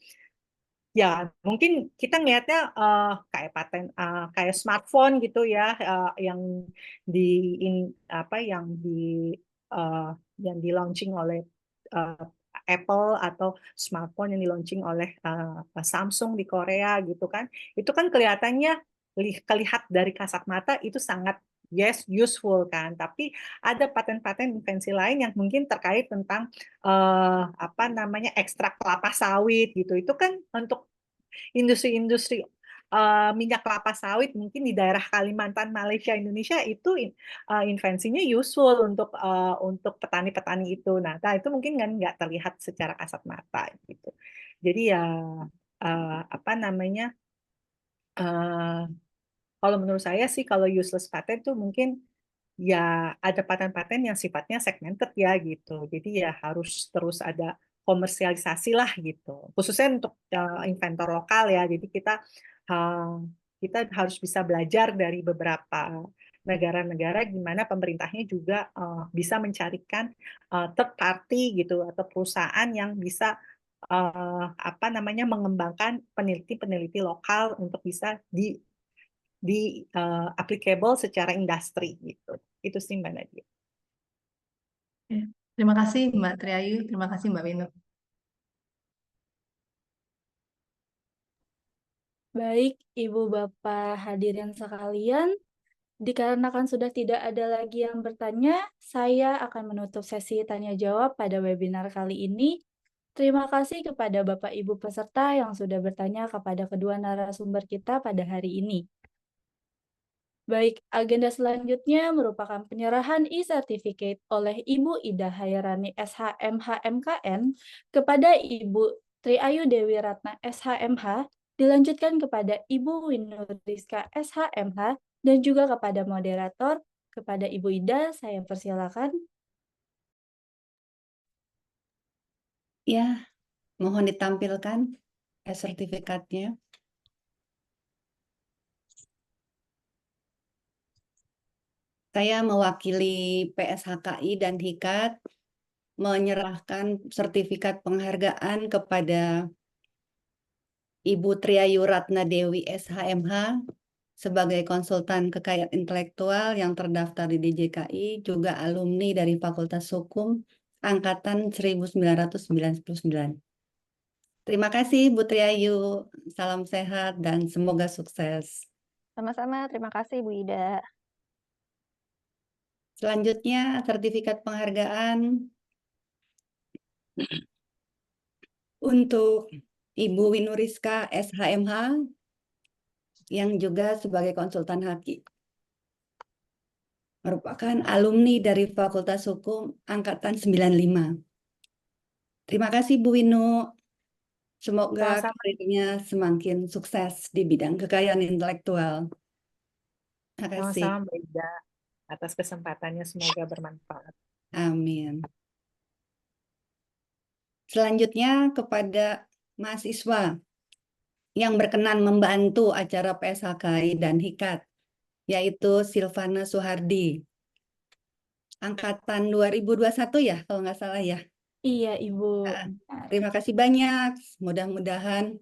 ya mungkin kita ngelihatnya kayak paten kayak smartphone gitu ya yang di yang di launching oleh Apple atau smartphone yang di launching oleh Samsung di Korea gitu kan. Itu kan kelihatannya kelihat dari kasat mata itu sangat useful kan, tapi ada paten-paten invensi lain yang mungkin terkait tentang ekstrak kelapa sawit gitu. Itu kan untuk industri-industri minyak kelapa sawit mungkin di daerah Kalimantan, Malaysia, Indonesia itu invensinya useful untuk petani-petani itu. Nah, itu mungkin kan nggak terlihat secara kasat mata gitu. Jadi ya kalau menurut saya sih kalau useless patent tuh mungkin ya ada paten-paten yang sifatnya segmented ya gitu. Jadi ya harus terus ada komersialisasi lah gitu. Khususnya untuk inventor lokal ya. Jadi kita harus bisa belajar dari beberapa negara-negara gimana pemerintahnya juga bisa mencarikan third party gitu atau perusahaan yang bisa mengembangkan peneliti-peneliti lokal untuk bisa applicable secara industri gitu. Itu sih Mbak Nadia.
Terima kasih Mbak Triayu, terima kasih Mbak Wino.
Baik, Ibu Bapak hadirin sekalian, dikarenakan sudah tidak ada lagi yang bertanya, saya akan menutup sesi tanya jawab pada webinar kali ini. Terima kasih kepada Bapak Ibu peserta yang sudah bertanya kepada kedua narasumber kita pada hari ini. Baik, agenda selanjutnya merupakan penyerahan e-certificate oleh Ibu Ida Hairani SHMH MKN kepada Ibu Triayu Dewi Ratna SHMH, dilanjutkan kepada Ibu Winuriska SHMH, dan juga kepada moderator. Kepada Ibu Ida, saya persilakan.
Ya, Mohon ditampilkan sertifikatnya. Saya mewakili PSHKI dan HIKAT menyerahkan sertifikat penghargaan kepada Ibu Triayu Ratna Dewi SHMH sebagai konsultan kekayaan intelektual yang terdaftar di DJKI, juga alumni dari Fakultas Hukum angkatan 1999. Terima kasih Bu Triayu, salam sehat dan semoga sukses.
Sama-sama, terima kasih Bu Ida.
Selanjutnya sertifikat penghargaan untuk Ibu Winuriska SHMH yang juga sebagai konsultan HAKI. Merupakan alumni dari Fakultas Hukum angkatan 95. Terima kasih Bu Winu. Semoga
Sama-sama.
karirnya semakin sukses di bidang kekayaan intelektual. Terima kasih.
Sama-sama Mbak Ida atas kesempatannya, semoga bermanfaat.
Amin. Selanjutnya kepada mahasiswa yang berkenan membantu acara PSHKI dan HIKAT, yaitu Silvana Suhardi. Angkatan 2021 ya, kalau nggak salah ya.
Iya, Ibu.
Terima kasih banyak. Mudah-mudahan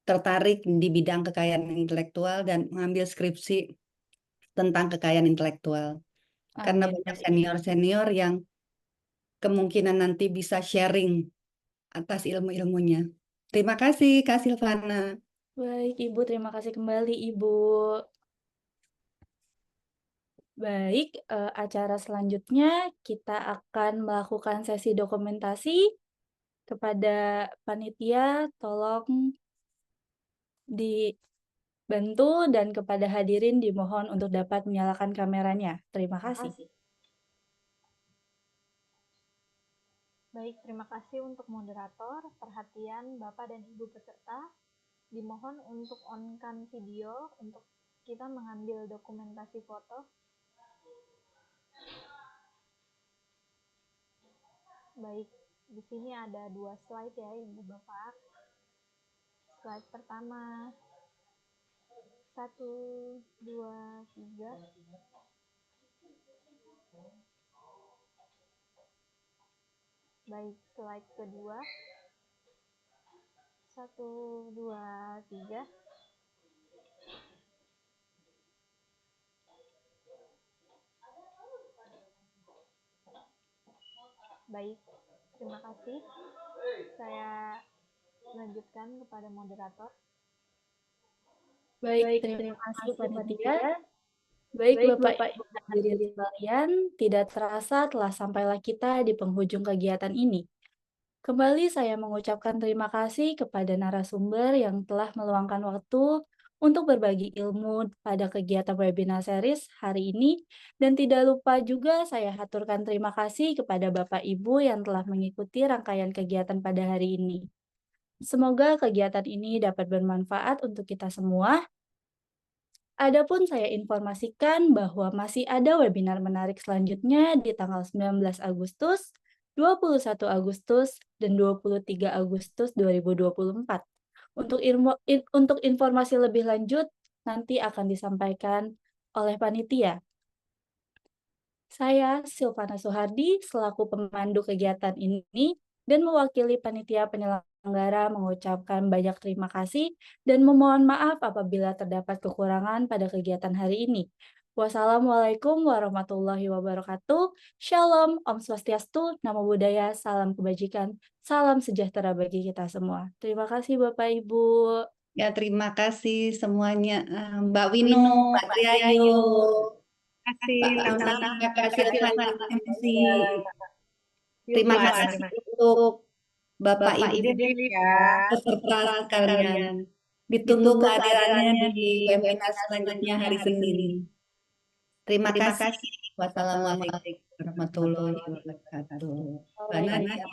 tertarik di bidang kekayaan intelektual dan mengambil skripsi tentang kekayaan intelektual. Karena
Amin.
banyak senior-senior yang kemungkinan nanti bisa sharing atas ilmu-ilmunya. Terima kasih, Kak Silvana.
Baik, Ibu. Terima kasih kembali, Ibu. Baik, acara selanjutnya kita akan melakukan sesi dokumentasi. Kepada panitia, tolong dibantu dan kepada hadirin dimohon untuk dapat menyalakan kameranya. Terima kasih.
Baik, terima kasih untuk moderator, perhatian Bapak dan Ibu peserta. Dimohon untuk on-kan video untuk kita mengambil dokumentasi foto. Baik, di sini ada 2 slide ya Ibu Bapak. Slide pertama, 1, 2, 3. Baik, slide kedua, 1, 2, 3. Baik, terima kasih. Saya lanjutkan kepada moderator.
Baik, terima kasih panitia. Baik Bapak Ibu hadirin sekalian, tidak terasa telah sampailah kita di penghujung kegiatan ini. Kembali saya mengucapkan terima kasih kepada narasumber yang telah meluangkan waktu untuk berbagi ilmu pada kegiatan webinar series hari ini, dan tidak lupa juga saya haturkan terima kasih kepada Bapak Ibu yang telah mengikuti rangkaian kegiatan pada hari ini. Semoga kegiatan ini dapat bermanfaat untuk kita semua. Adapun saya informasikan bahwa masih ada webinar menarik selanjutnya di tanggal 19 Agustus, 21 Agustus, dan 23 Agustus 2024. Untuk informasi lebih lanjut, nanti akan disampaikan oleh panitia. Saya, Silvana Suhardi, selaku pemandu kegiatan ini, dan mewakili panitia penyelenggara mengucapkan banyak terima kasih dan memohon maaf apabila terdapat kekurangan pada kegiatan hari ini. Wassalamualaikum warahmatullahi wabarakatuh. Shalom, Om Swastiastu, Namo Buddhaya, salam kebajikan, salam sejahtera bagi kita semua. Terima kasih Bapak Ibu.
Ya, terima kasih semuanya. Mbak Winu, Mbak Triayu,
Terima kasih.
Kak Silvana MC.
Yuk,
Terima
Bu,
kasih
terima
untuk Bapak Ibu
ya.
peserta sekalian. Ditunggu kehadirannya di webinar selanjutnya hari Senin. Terima kasih. Wassalamualaikum warahmatullahi wabarakatuh. Mbak Nadia.